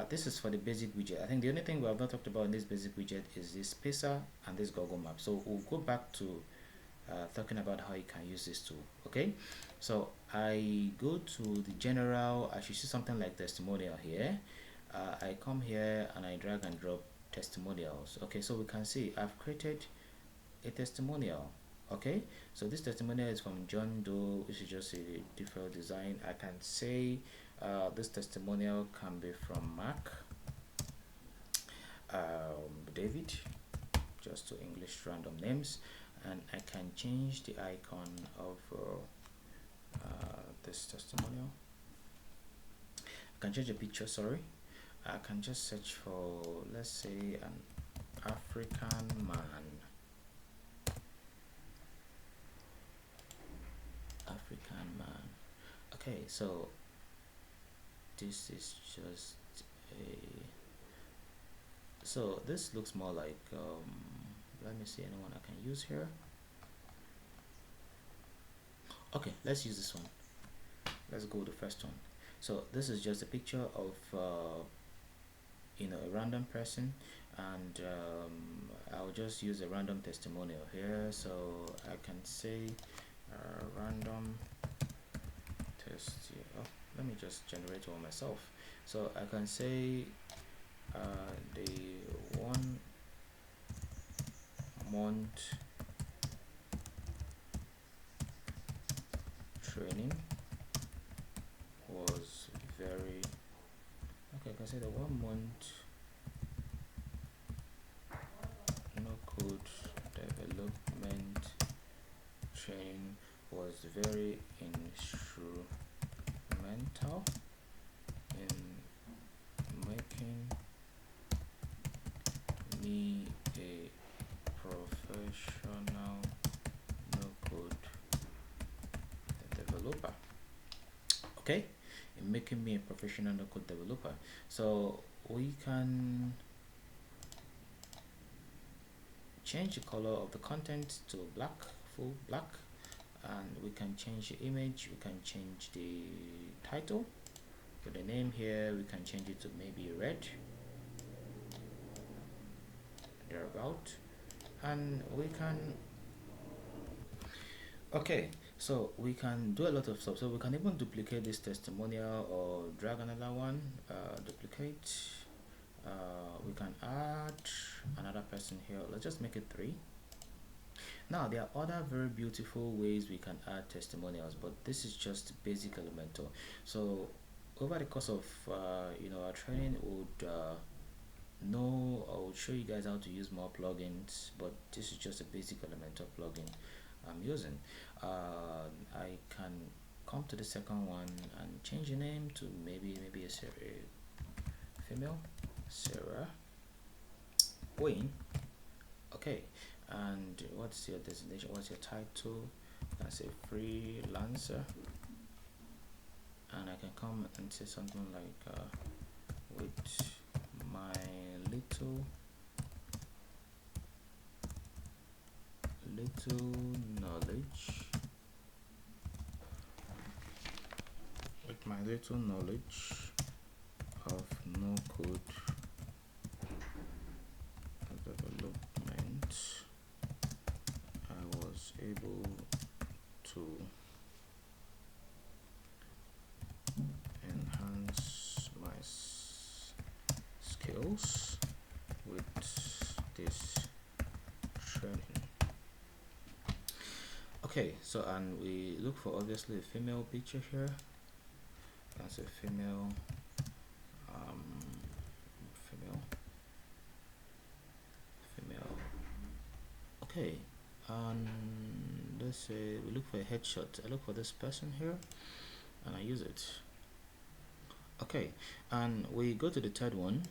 this is for the basic widget. I think the only thing we have not talked about in this basic widget is this spacer and this Google map. So we'll go back to talking about how you can use this tool. Okay, so I go to the general. I should see something like testimonial here. I come here and I drag and drop testimonials. Okay, so we can see I've created a testimonial. Okay, so this testimonial is from John Doe, which is just a default design. I can say this testimonial can be from Mark, David, just to English random names, and I can change the icon of this testimonial. I can change the picture, sorry. I can just search for, let's say, an African man. African man. Okay, so this is just a, so this looks more like let me see anyone I can use here. Okay, let's use this one. Let's go with the first one. So this is just a picture of a random person, and I'll just use a random testimonial here. So I can say random test. Oh, let me just generate one myself. So I can say the 1 month training was very okay. I can say the 1 month no code development training was very instrumental in making me a professional no code developer. Okay, in making me a professional no code developer. So we can change the color of the content to black, full black, and we can change the image. We can change the title. For the name here, we can change it to maybe red, thereabout, and we can, okay, so we can do a lot of stuff. So we can even duplicate this testimonial or drag another one, duplicate. We can add another person here. Let's just make it 3. Now there are other very beautiful ways we can add testimonials, but this is just basic Elementor. So over the course of our training, would know, I will show you guys how to use more plugins, but this is just a basic Elementor plugin I'm using. I can come to the second one and change the name to maybe a female, Sarah Wayne. Okay, and what's your designation? What's your title? I say freelancer, and I can come and say something like with my little knowledge, with my little knowledge of no code development, I was able to enhance my skills with this training. Okay, so and we look for obviously a female picture here. That's a female, um, female, female. Okay, and let's say we look for a headshot. I look for this person here, and I use it. Okay, and we go to the third one.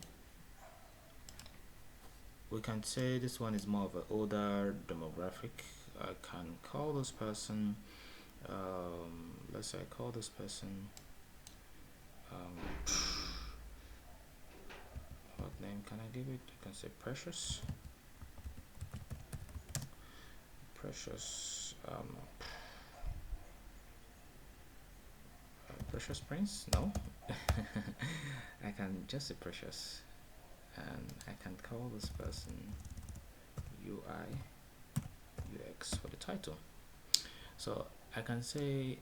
We can say this one is more of an older demographic. I can call this person, let's say I call this person, what name can I give it? I can say Precious. Precious, Precious Prince? No. I can just say Precious, and I can call this person UI UX for the title. So I can say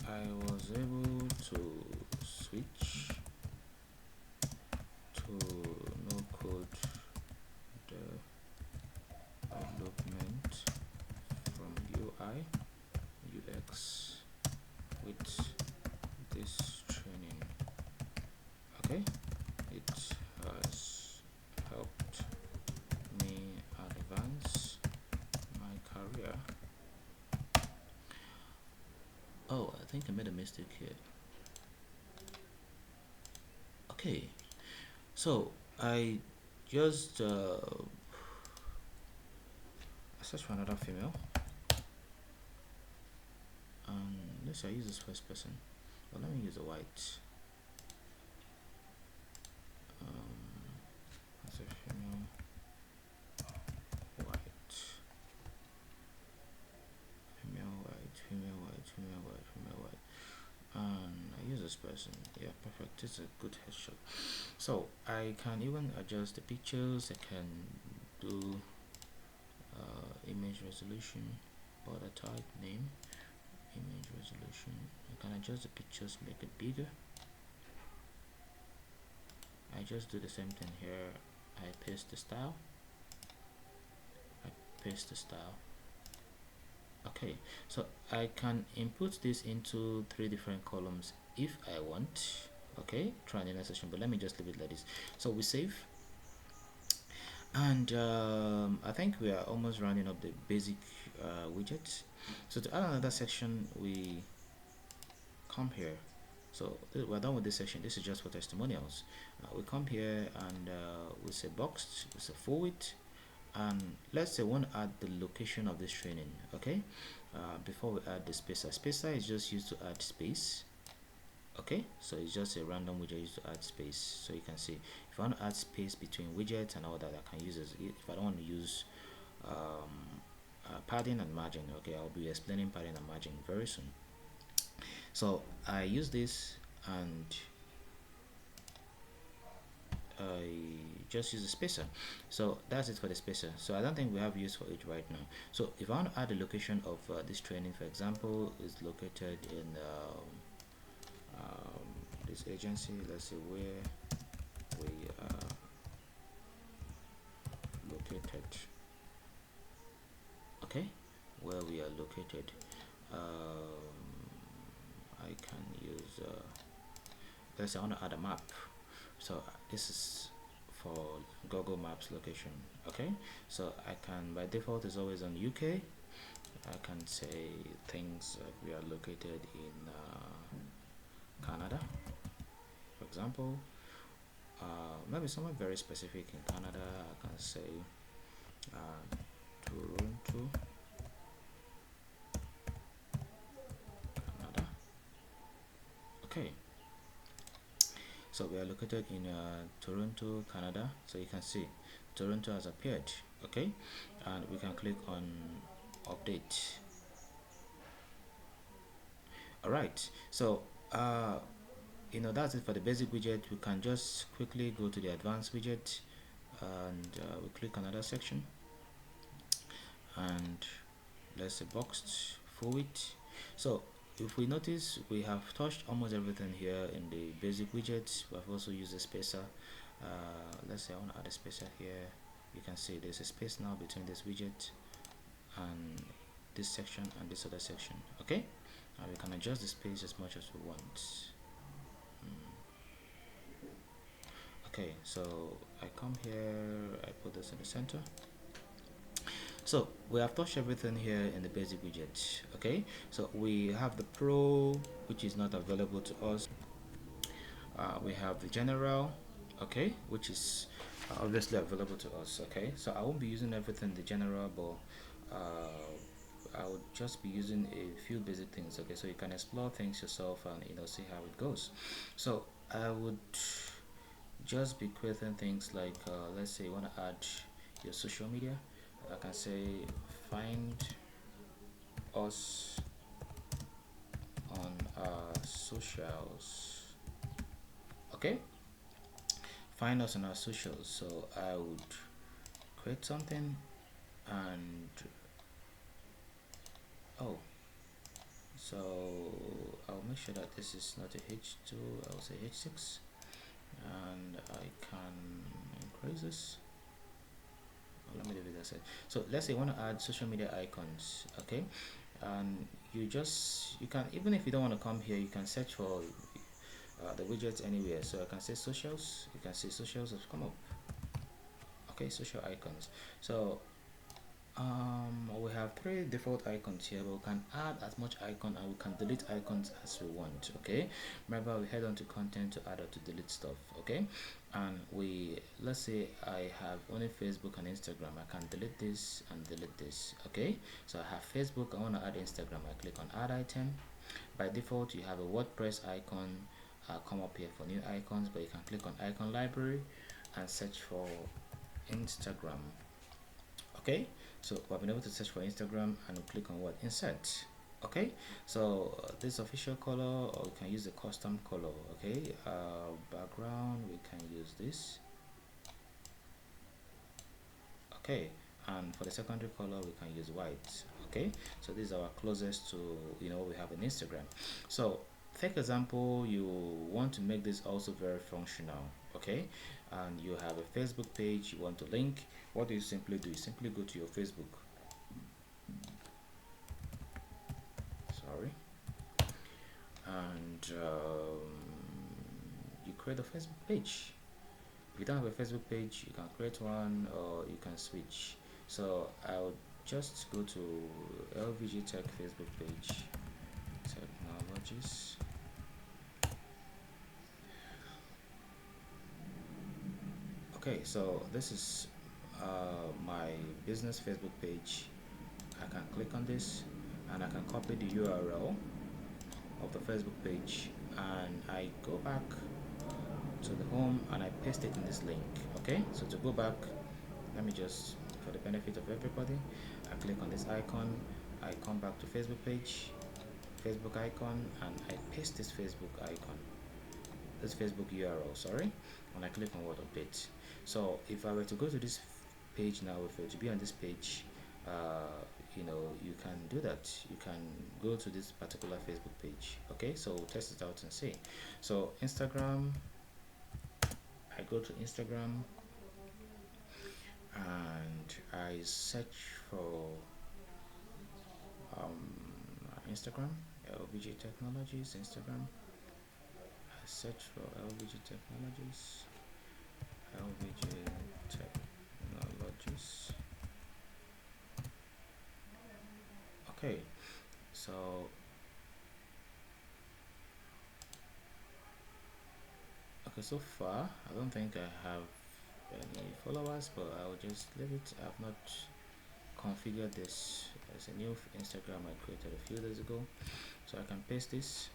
I was able to switch to no code development from UI UX with this training. Okay, it has helped me advance my career. Oh, I think I made a mistake here. Okay, so I just search for another female, and let's say I use this first person, but let me use a white. That's a female, white, female, white, female, white, female, white, female, white, and I use this person. Yeah, perfect. It's a good headshot. So I can even adjust the pictures. I can do image resolution, border type, name, image resolution. I can adjust the pictures, make it bigger. I just do the same thing here. I paste the style. I paste the style. Okay, so I can input this into 3 different columns if I want. Okay, try in the next session, but let me just leave it like this. So we save, and I think we are almost rounding up the basic widgets. So to add another section, we come here. So we're done with this section. This is just for testimonials. We come here and we say boxed, we say forward, and let's say we want to add the location of this training. Okay, before we add the spacer is just used to add space. Okay, so it's just a random widget used to add space. So you can see if I want to add space between widgets and all that, I can use it. If I don't want to use padding and margin, okay, I'll be explaining padding and margin very soon. So I use this and I just use the spacer. So that's it for the spacer. So I don't think we have use for it right now. So if I want to add the location of this training, for example, is located in this agency. Let's say where we are located. Okay, where we are located. I can use let's say I want to add a map. So this is for Google Maps location. Okay, so I can, by default is always on UK. I can say things we are located in Canada, for example. Maybe somewhere very specific in Canada. I can say Toronto, Canada. Okay, so we are located in Toronto, Canada. So you can see Toronto has appeared. Okay, and we can click on update. All right, so you know, that's it for the basic widget. We can just quickly go to the advanced widget, and we click another section, and let's say boxed forward. So if we notice, we have touched almost everything here in the basic widgets. We have also used a spacer. Let's say I want to add a spacer here. You can see there's a space now between this widget and this section and this other section. Okay, and we can adjust the space as much as we want. Okay, so I come here, I put this in the center. So we have touched everything here in the basic widget. Okay, so we have the pro, which is not available to us. We have the general, okay, which is obviously available to us. Okay, so I won't be using everything in the general, but I would just be using a few basic things. Okay, so you can explore things yourself and see how it goes. So I would just be creating things like let's say you want to add your social media. I can say find us on our socials. Okay, find us on our socials. So I would create something, and oh, so I'll make sure that this is not a H2, I'll say H6, and I can increase this. Let me leave it as it. So let's say you want to add social media icons. Okay, and you can, even if you don't want to come here, you can search for the widgets anywhere. So I can say socials, you can see socials have come up. Okay, social icons. So we have 3 default icons here, but we can add as much icon and we can delete icons as we want. Okay, remember, we head on to content to add or to delete stuff. Okay, and let's say I have only Facebook and Instagram. I can delete this and delete this. Okay, so I have Facebook, I want to add Instagram. I click on add item. By default, you have a WordPress icon. Come up here for new icons, but you can click on icon library and search for Instagram. Okay, so we've been able to search for Instagram and we click on what, insert. Okay, so this official color, or we can use the custom color. Okay, background, we can use this. Okay, and for the secondary color we can use white. Okay, so this is our closest to what we have in Instagram. So take example, you want to make this also very functional. Okay, and you have a Facebook page you want to link. What do? You simply go to your Facebook, sorry, and you create a Facebook page. If you don't have a Facebook page, you can create one, or you can switch. So I'll just go to LVG Tech Facebook page, technologies. Okay, so this is my business Facebook page. I can click on this and I can copy the URL of the Facebook page, and I go back to the home and I paste it in this link. Okay, so to go back, let me just, for the benefit of everybody, I click on this icon, I come back to Facebook page, Facebook icon, and I paste this Facebook icon, this Facebook URL, sorry, and I click on what, update. So if I were to go to this page now, if I were to be on this page, you can do that. You can go to this particular Facebook page. Okay, so we'll test it out and see. So Instagram, I go to Instagram and I search for Instagram, LVG Technologies, Instagram. I search for LVG Technologies, LVG Technologies. Okay, so so far I don't think I have any followers, but I'll just leave it. I've not configured this as a new Instagram I created a few days ago, so I can paste this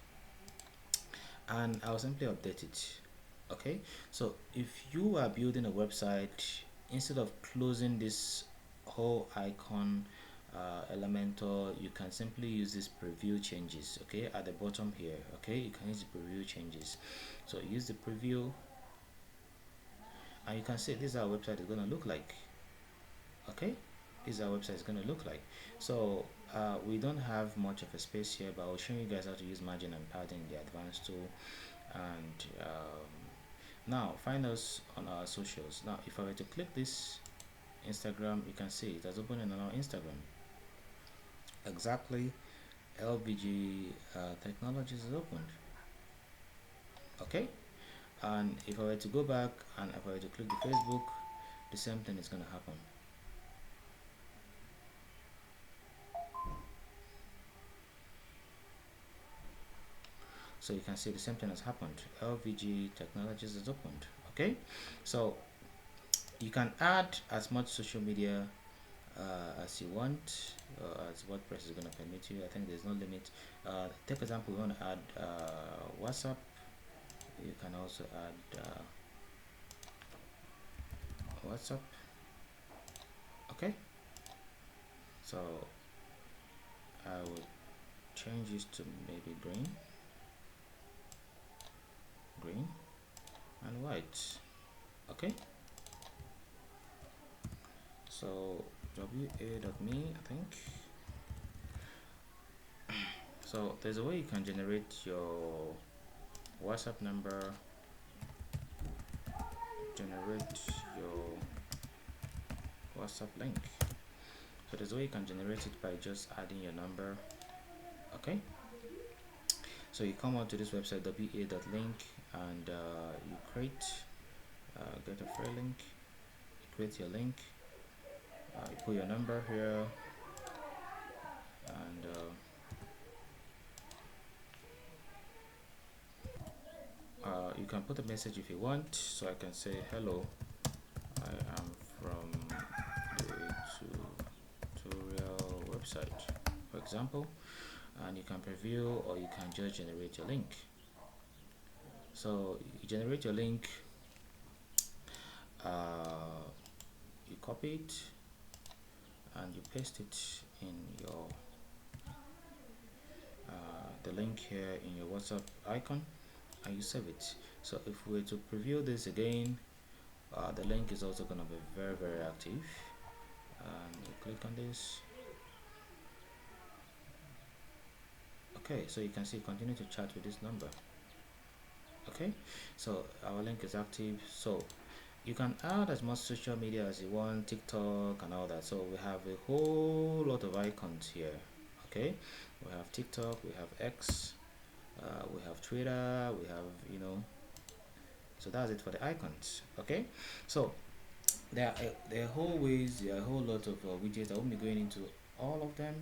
and I'll simply update it. Okay, so if you are building a website, instead of closing this whole icon Elementor, you can simply use this preview changes. Okay, at the bottom here. Okay, you can use the preview changes. So use the preview and you can see this is our website is going to look like. Okay, this is our website is going to look like. So we don't have much of a space here, but I'll show you guys how to use margin and padding, the advanced tool. And now find us on our socials. Now if I were to click this Instagram, you can see it has opened on our Instagram. exactly LVG Technologies is opened. Okay, and if I were to go back and if I were to click the Facebook, the same thing is going to happen. So you can see the same thing has happened. LVG Technologies is opened. Okay, so you can add as much social media as you want, as WordPress is going to permit you. I think there's no limit. Take example, we want to add WhatsApp. You can also add WhatsApp. Okay, so I will change this to maybe green and white. Okay, so wa.me, I think. So there's a way you can generate your WhatsApp number, generate your WhatsApp link. So there's a way you can generate it by just adding your number. Okay, so you come onto this website wa.link and you create get a free link, you create your link, you put your number here, and you can put a message if you want. So I can say hello, I am from the tutorial website, for example, and you can preview or you can just generate your link. So you generate your link, you copy it and you paste it in your the link here in your WhatsApp icon, and you save it. So if we were to preview this again, the link is also going to be very active, and you click on this. Okay, so you can see continue to chat with this number. Okay, so our link is active. So you can add as much social media as you want, TikTok and all that. So we have a whole lot of icons here. Okay, we have TikTok, we have X, we have Twitter, we have, you know, so that's it for the icons. Okay, so there are whole ways, there are a whole lot of widgets. I won't be going into all of them.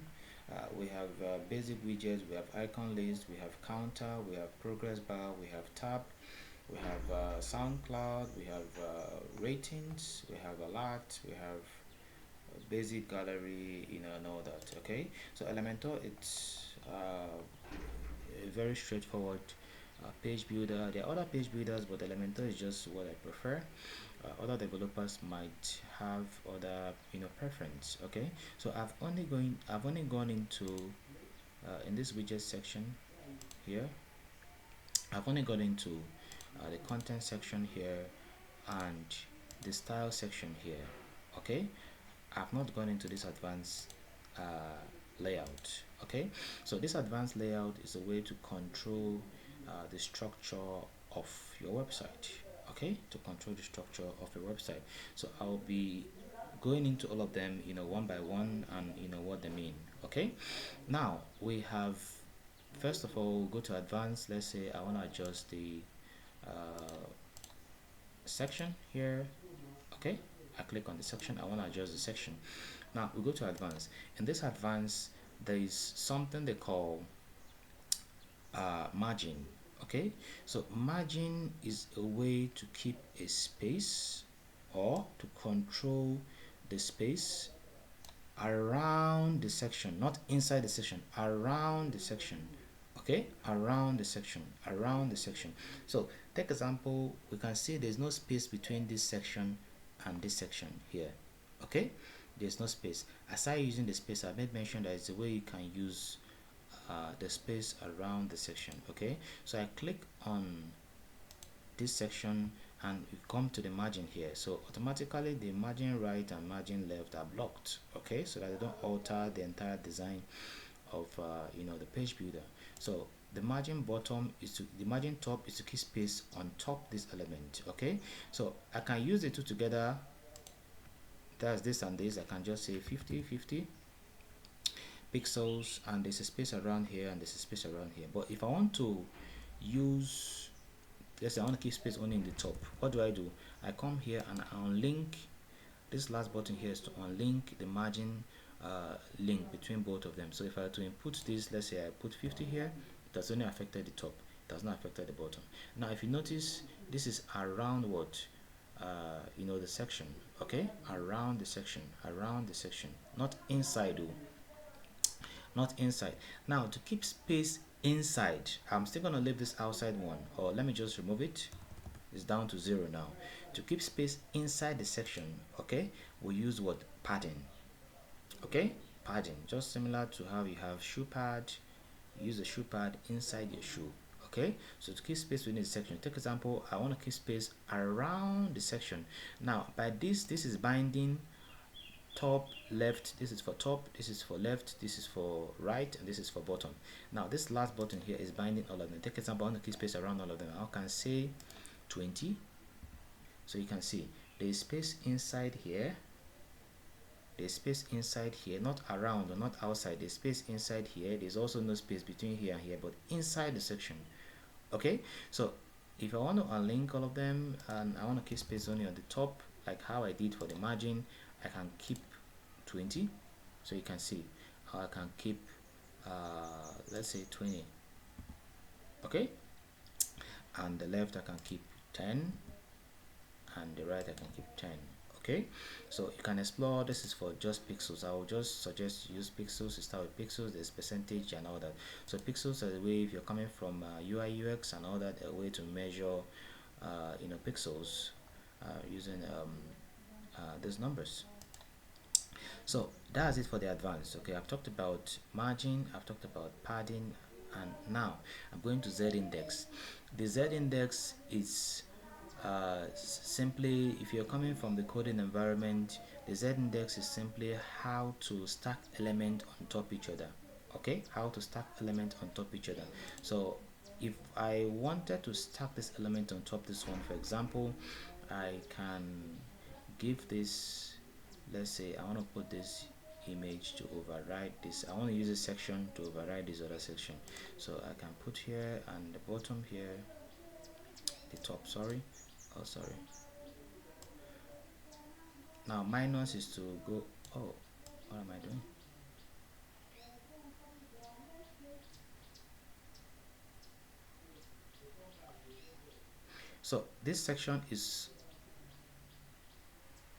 We have basic widgets, we have icon list, we have counter, we have progress bar, we have tab, we have SoundCloud, we have ratings, we have alert, we have basic gallery, you know, and all that. Okay, so Elementor, it's a very straightforward page builder. There are other page builders, but Elementor is just what I prefer. Other developers might have other, you know, preference. Okay, so I've only gone into in this widget section here. I've only gone into the content section here and the style section here. Okay, I've not gone into this advanced layout. Okay, so this advanced layout is a way to control the structure of your website. Okay, to control the structure of your website. So I'll be going into all of them, you know, one by one, and you know what they mean. Okay, now we have, first of all, go to advanced. Let's say I want to adjust the section here. Okay, I click on the section, I want to adjust the section. Now we go to advanced. In this advanced, there is something they call margin. Okay, so margin is a way to keep a space or to control the space around the section, not inside the section, around the section. Okay, around the section, around the section. So take example, we can see there's no space between this section and this section here. Okay, there's no space. Aside using the space, I made mention that it's a way you can use the space around the section. Okay, so I click on this section and we come to the margin here, so automatically the margin right and margin left are blocked. Okay, so that they don't alter the entire design of you know, the page builder. So the margin bottom is to, the margin top is to keep space on top this element. Okay, so I can use the two together. That's this and this. I can just say 50 50 pixels, and there's a space around here and there's a space around here. But if I want to use, let's say I want to keep space only in the top, what do? I come here and I unlink. This last button here is to unlink the margin link between both of them. So if I were to input this, let's say I put 50 here, it has only affected the top, it does not affect the bottom. Now if you notice, this is around what, the section, okay, around the section, not inside though, not inside. Now to keep space inside, I'm still gonna leave this outside one, or let me just remove it. It's down to 0 now. To keep space inside the section, okay, we use what? Padding. Okay, padding, just similar to how you have shoe pad. Use the shoe pad inside your shoe. Okay, so to keep space within the section, take example, I want to keep space around the section. Now by this is binding top, left, this is for top, this is for left, this is for right, and this is for bottom. Now this last button here is binding all of them. Take example, I want to keep space around all of them. I can say 20. So you can see there's space inside here, there's space inside here, not around or not outside. There's space inside here. There's also no space between here and here, but inside the section. Okay, so if I want to unlink all of them and I want to keep space only on the top, like how I did for the margin, I can keep 20. So you can see how I can keep let's say 20. Okay, and the left I can keep 10, and the right I can keep 10. Okay, so you can explore. This is for just pixels. I will just suggest you use pixels. To start with pixels, there's percentage and all that. So pixels are the way, if you're coming from UI UX and all that, a way to measure pixels using these numbers. So that's it for the advanced. Okay, I've talked about margin, I've talked about padding, and now I'm going to Z index. The Z index is simply, if you're coming from the coding environment, the Z index is simply how to stack element on top each other. Okay, how to stack element on top each other. So if I wanted to stack this element on top this one, for example, I can give this, let's say I want to put this image to override this. I want to use a section to override this other section. So I can put here, and the bottom here, the top, sorry, oh sorry, now minus is to go, oh, what am I doing? So this section is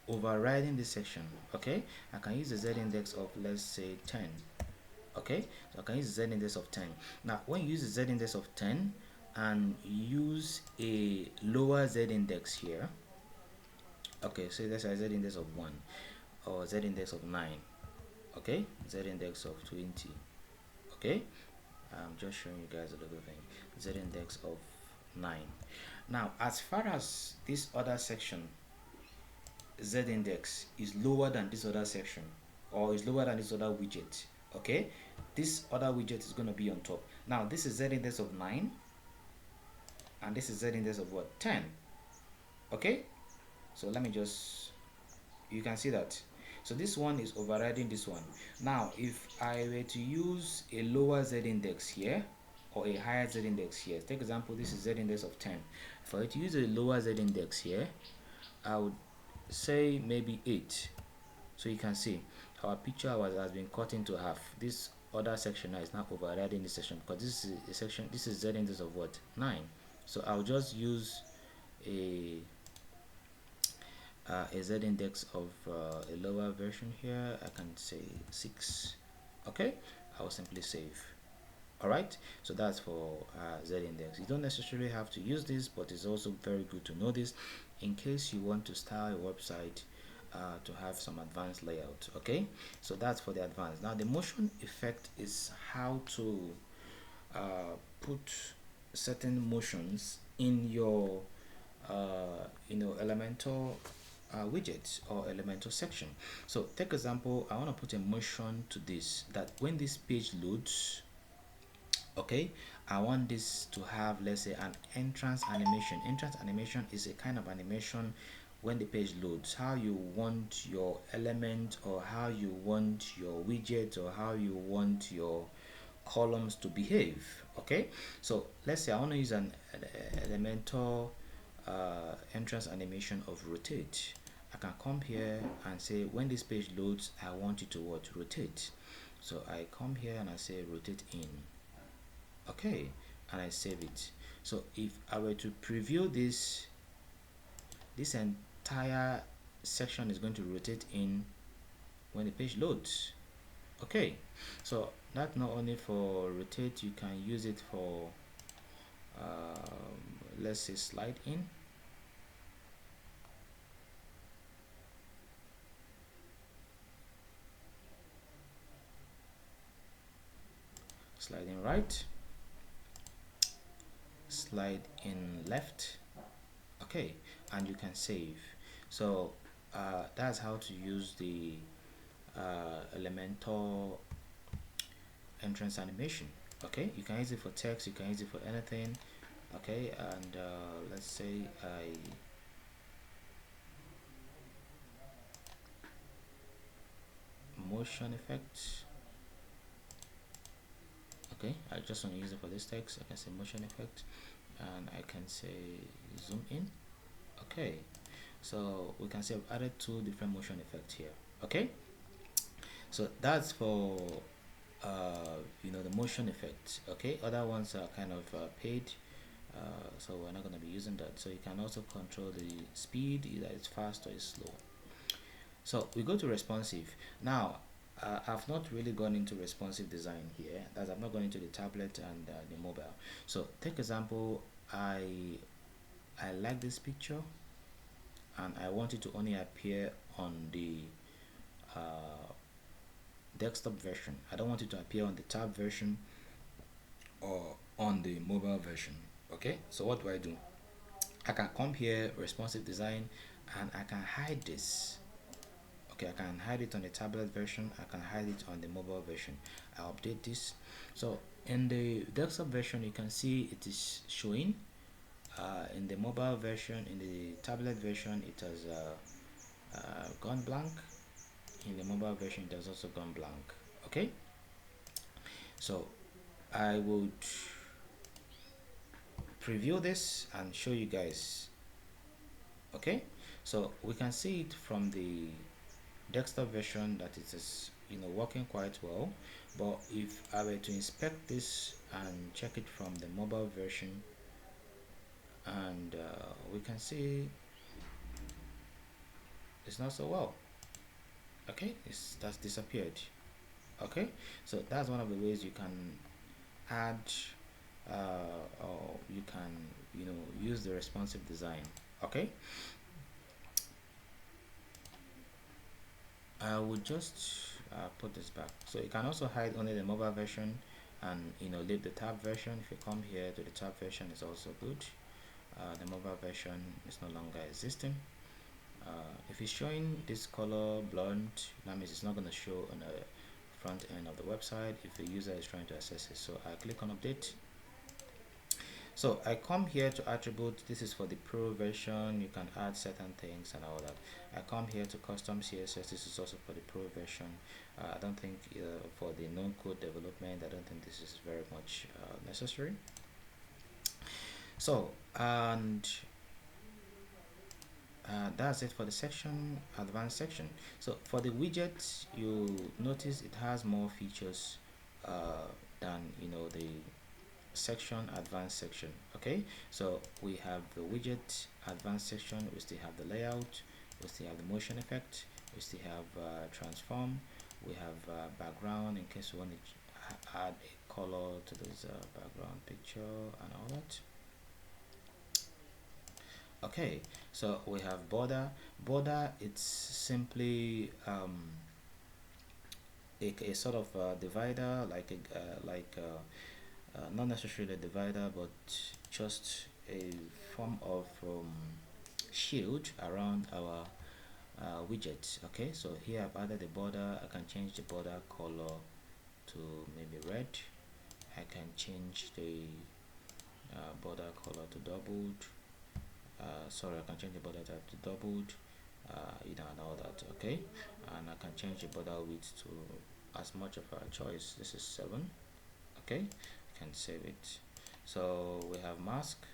overriding this section. Okay, I can use the Z index of, let's say, 10. Okay, so I can use the Z index of 10. Now when you use the Z index of 10 and use a lower Z index here, okay, so let's say Z index of 1 or Z index of 9, okay, Z index of 20, okay, I'm just showing you guys a little thing, Z index of 9. Now as far as this other section, Z index is lower than this other section, or is lower than this other widget, okay, this other widget is going to be on top. Now this is Z index of 9 and this is Z index of what, 10. Okay, so let me just, you can see that. So this one is overriding this one. Now if I were to use a lower Z index here or a higher Z index here, take example, this is Z index of 10. If I were to use a lower Z index here, I would say maybe 8. So you can see our picture has been cut into half. This other section now is not overriding this section, because this is a section, this is Z index of what, 9. So I'll just use a Z index of a lower version here. I can say 6. Okay, I'll simply save. All right, so that's for Z index. You don't necessarily have to use this, but it's also very good to know this in case you want to style a website to have some advanced layout. Okay, so that's for the advanced. Now the motion effect is how to put certain motions in your Elementor widget or Elementor section. So take example, I want to put a motion to this, that when this page loads, okay, I want this to have, let's say, an entrance animation. Entrance animation is a kind of animation when the page loads, how you want your element, or how you want your widget, or how you want your columns to behave. Okay, so let's say I want to use an Elementor entrance animation of rotate. I can come here and say when this page loads, I want it to what? Rotate. So I come here and I say rotate in. Okay, and I save it. So if I were to preview this, this entire section is going to rotate in when the page loads. Okay, so that not only for rotate, you can use it for let's say slide in. Slide in right, slide in left. Okay, and you can save. So that's how to use the Elementor entrance animation. Okay, you can use it for text, you can use it for anything. Okay, and let's say I motion effects. Okay, I just want to use it for this text. I can say motion effect, and I can say zoom in. Okay, so we can say I've added two different motion effects here. Okay, so that's for the motion effect. Okay, other ones are kind of paid, so we're not going to be using that. So you can also control the speed, either it's fast or it's slow. So we go to responsive now. I've not really gone into responsive design here, as I've not gone into the tablet and the mobile. So take example, I like this picture and I want it to only appear on the desktop version. I don't want it to appear on the tab version or on the mobile version. Okay, so what do? I can come here, responsive design, and I can hide this. Okay, I can hide it on the tablet version, I can hide it on the mobile version. I'll update this. So in the desktop version, you can see it is showing. In the mobile version, in the tablet version, it has gone blank. In the mobile version, it has also gone blank. Okay, so I would preview this and show you guys. Okay, so we can see it from the desktop version that it is working quite well, but if I were to inspect this and check it from the mobile version, and we can see it's not so well. Okay, that's disappeared. Okay, so that's one of the ways you can add or you can use the responsive design. Okay, I would just put this back. So you can also hide only the mobile version and leave the tab version. If you come here to the tab version, it's also good. The mobile version is no longer existing. If it's showing this color blunt, that means it's not going to show on the front end of the website if the user is trying to access it. So I click on update. So I come here to attribute. This is for the pro version. You can add certain things and all that. I come here to custom CSS. This is also for the pro version. I don't think for the no-code development, I don't think this is very much necessary. So and that's it for the section, advanced section. So for the widget, you notice it has more features than the section, advanced section. Okay, so we have the widget advanced section, we still have the layout, we still have the motion effect, we still have transform, we have background in case you want to add a color to this background picture and all that. Okay, so we have border. It's simply a sort of divider, like not necessarily a divider, but just a form of shield around our widget. Okay, so here I've added the border. I can change the border color to maybe red. I can change the border color to doubled. sorry, I can change the border type to doubled, and all that. Okay, and I can change the border width to as much of our choice. This is 7. Okay, you can save it. So we have mask.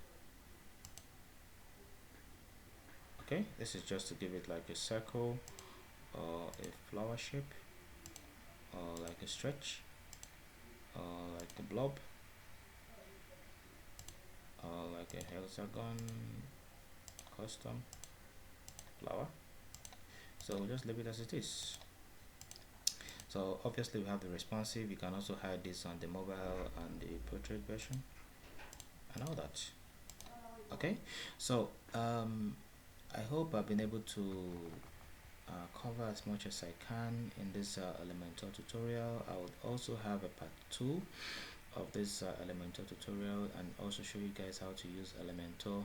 Okay, this is just to give it like a circle or a flower shape or like a stretch or like a blob or like a hexagon custom flower. So we'll just leave it as it is. So obviously we have the responsive. You can also hide this on the mobile and the portrait version and all that. Okay, so I hope I've been able to cover as much as I can in this Elementor tutorial. I would also have a part 2 of this Elementor tutorial and also show you guys how to use Elementor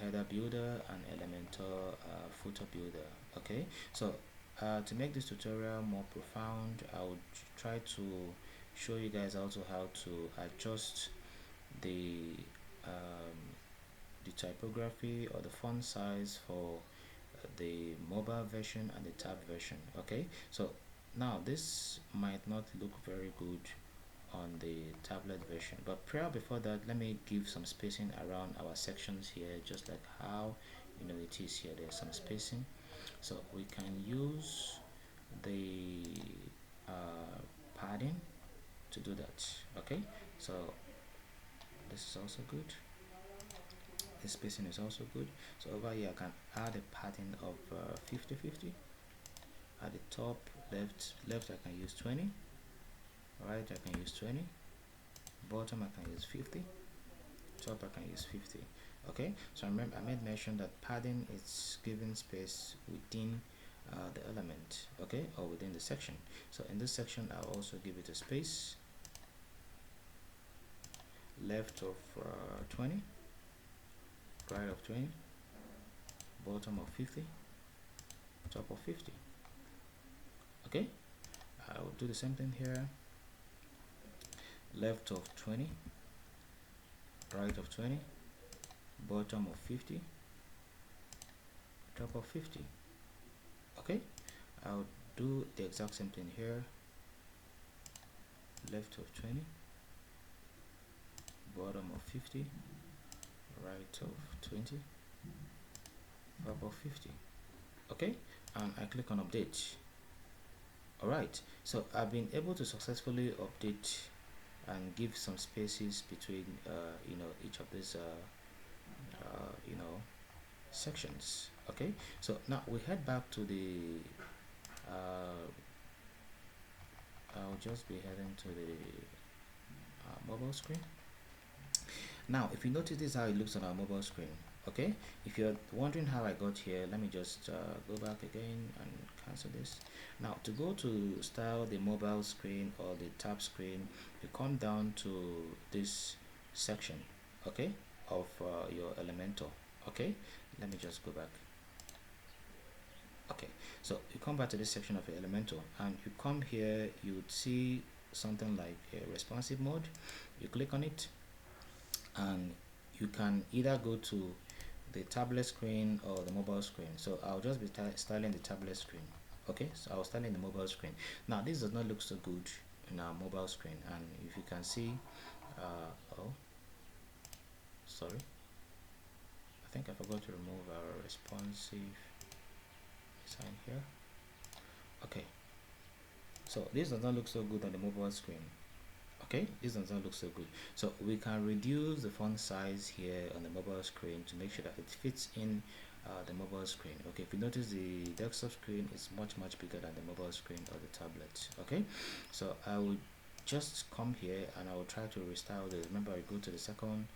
header builder and Elementor footer builder. Okay, so to make this tutorial more profound, I would try to show you guys also how to adjust um, the typography or the font size for the mobile version and the tab version. Okay, so now this might not look very good on the tablet version, but prior before that, let me give some spacing around our sections here, just like how it is here. There's some spacing, so we can use the padding to do that. Okay, so this is also good. The spacing is also good. So over here I can add a padding of 50-50. At the top left I can use 20, right I can use 20, bottom I can use 50, top I can use 50. Okay, so remember I made mention that padding is giving space within the element, okay, or within the section. So in this section I'll also give it a space, left of 20, right of 20, bottom of 50, top of 50. Okay, I will do the same thing here, left of 20, right of 20, bottom of 50, top of 50. Okay, I'll do the exact same thing here, left of 20, bottom of 50, right of 20, top of 50. Okay, and I click on update. Alright, so I've been able to successfully update and give some spaces between each of these sections. Okay, so now we head back to the I'll just be heading to the mobile screen. Now if you notice, this is how it looks on our mobile screen. Okay, if you're wondering how I got here, let me just go back again and cancel this. Now to go to style the mobile screen or the tab screen, you come down to this section, okay, of your Elementor. Okay, let me just go back. Okay, so you come back to this section of your Elementor and you come here, you would see something like a responsive mode. You click on it and you can either go to the tablet screen or the mobile screen. So I'll just be styling the tablet screen. Okay, so I'll style in the mobile screen. Now this does not look so good in our mobile screen, and if you can see oh sorry, I think I forgot to remove our responsive design here. Okay, so this does not look so good on the mobile screen. Okay, this does not look so good, so we can reduce the font size here on the mobile screen to make sure that it fits in the mobile screen. Okay, if you notice, the desktop screen is much bigger than the mobile screen or the tablet. Okay, so I will just come here and I will try to restyle this. Remember, I go to the second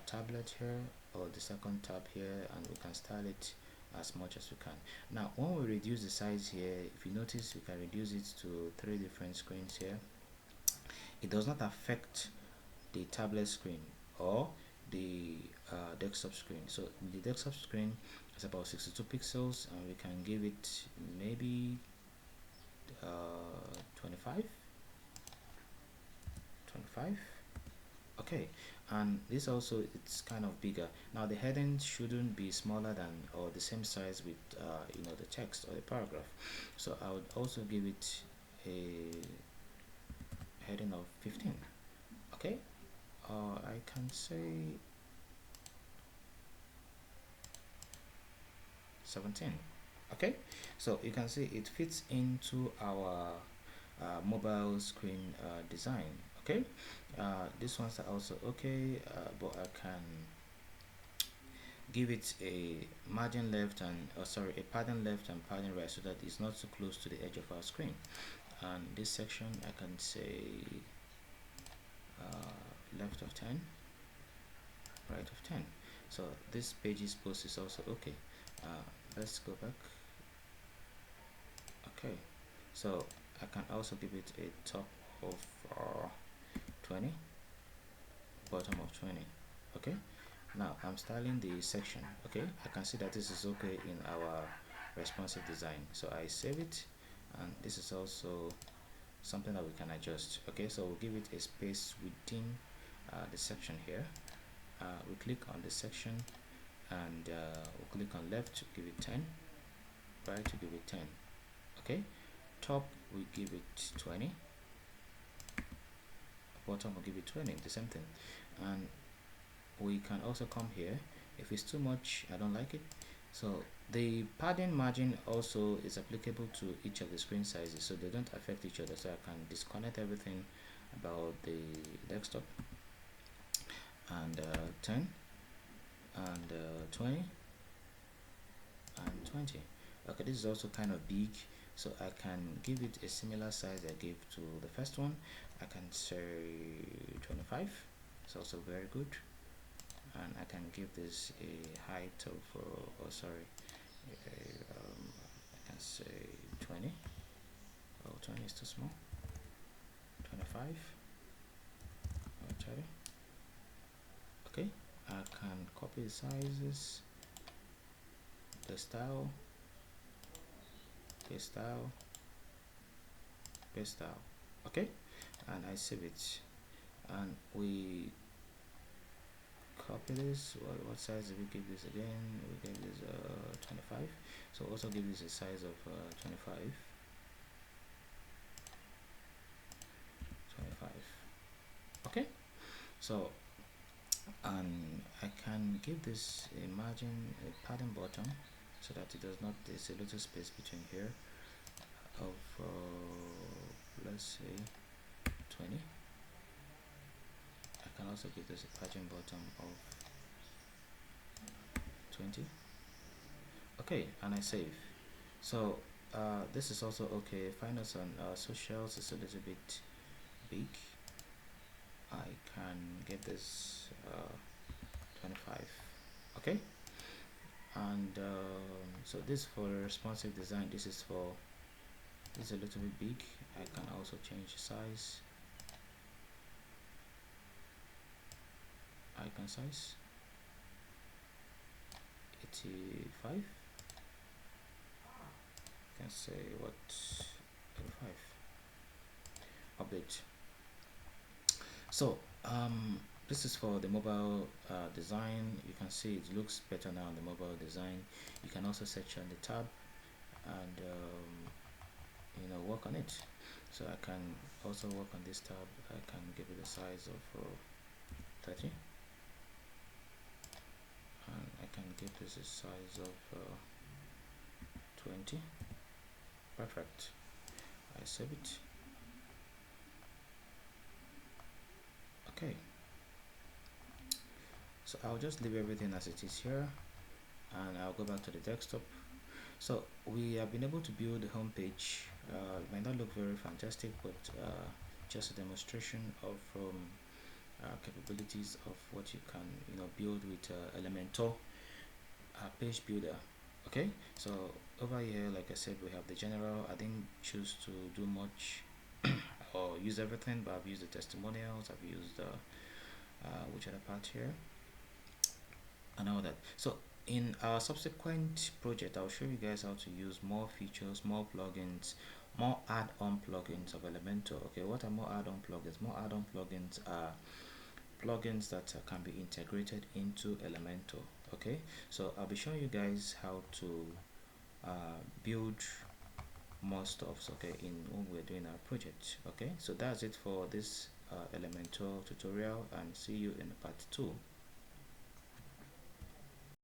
tablet here or the second tab here and we can style it as much as we can. Now when we reduce the size here, if you notice, we can reduce it to 3 different screens here. It does not affect the tablet screen or the desktop screen. So the desktop screen is about 62 pixels and we can give it maybe 25. Okay, and this also, it's kind of bigger. Now the heading shouldn't be smaller than or the same size with the text or the paragraph. So I would also give it a heading of 15. Okay, I can say 17. Okay, so you can see it fits into our mobile screen design. Okay, these ones are also okay, but I can give it a margin left and sorry, a padding left and padding right, so that it's not too close to the edge of our screen. And this section I can say left of 10, right of 10. So this page's post is also okay. Let's go back. Okay, so I can also give it a top of 20, bottom of 20. Okay, now I'm styling the section. Okay, I can see that this is okay in our responsive design, so I save it, and this is also something that we can adjust. Okay, so we'll give it a space within the section here. We click on the section, and we'll click on left, give it 10, right to give it 10. Okay, top we give it 20, bottom will give it 20, the same thing. And we can also come here. If it's too much, I don't like it. So the padding margin also is applicable to each of the screen sizes, so they don't affect each other. So I can disconnect everything about the desktop, and 10 and 20 and 20. Okay, this is also kind of big, so I can give it a similar size I gave to the first one. I can say 25. It's also very good. And I can give this a height of I can say 20. Oh, 20 is too small. 25 or 30. Okay, I can copy the sizes, the style, paste style, paste style. Okay, and I save it, and we copy this. What size did we give this again? We gave this 25, so also give this a size of 25. Okay, so and I can give this a margin, a padding bottom, so that it does not, there's a little space between here of let's say 20. I can also give this a padding bottom of 20. Okay, and I save. So this is also okay. Find us on socials is a little bit big. I can get this 25. Okay, and so this for responsive design. This is a little bit big. I can also change size, icon size 85. I can say what, 85. Update. So this is for the mobile design. You can see it looks better now on the mobile design. You can also search on the tab and work on it. So I can also work on this tab. I can give it a size of 30, and I can give this a size of 20. Perfect. I save it. Okay, so I'll just leave everything as it is here, and I'll go back to the desktop. So we have been able to build the home page. It might not look very fantastic, but just a demonstration of capabilities of what you can build with Elementor page builder. Okay, so over here, like I said, we have the general. I didn't choose to do much or use everything, but I've used the testimonials, I've used which other part here, and all that. So in our subsequent project, I'll show you guys how to use more features, more plugins, more add-on plugins of Elementor. Okay, what are more add-on plugins? More add-on plugins are plugins that can be integrated into Elementor. Okay, so I'll be showing you guys how to build more stuffs, okay, in when we're doing our project. Okay, so that's it for this Elementor tutorial, and see you in part 2.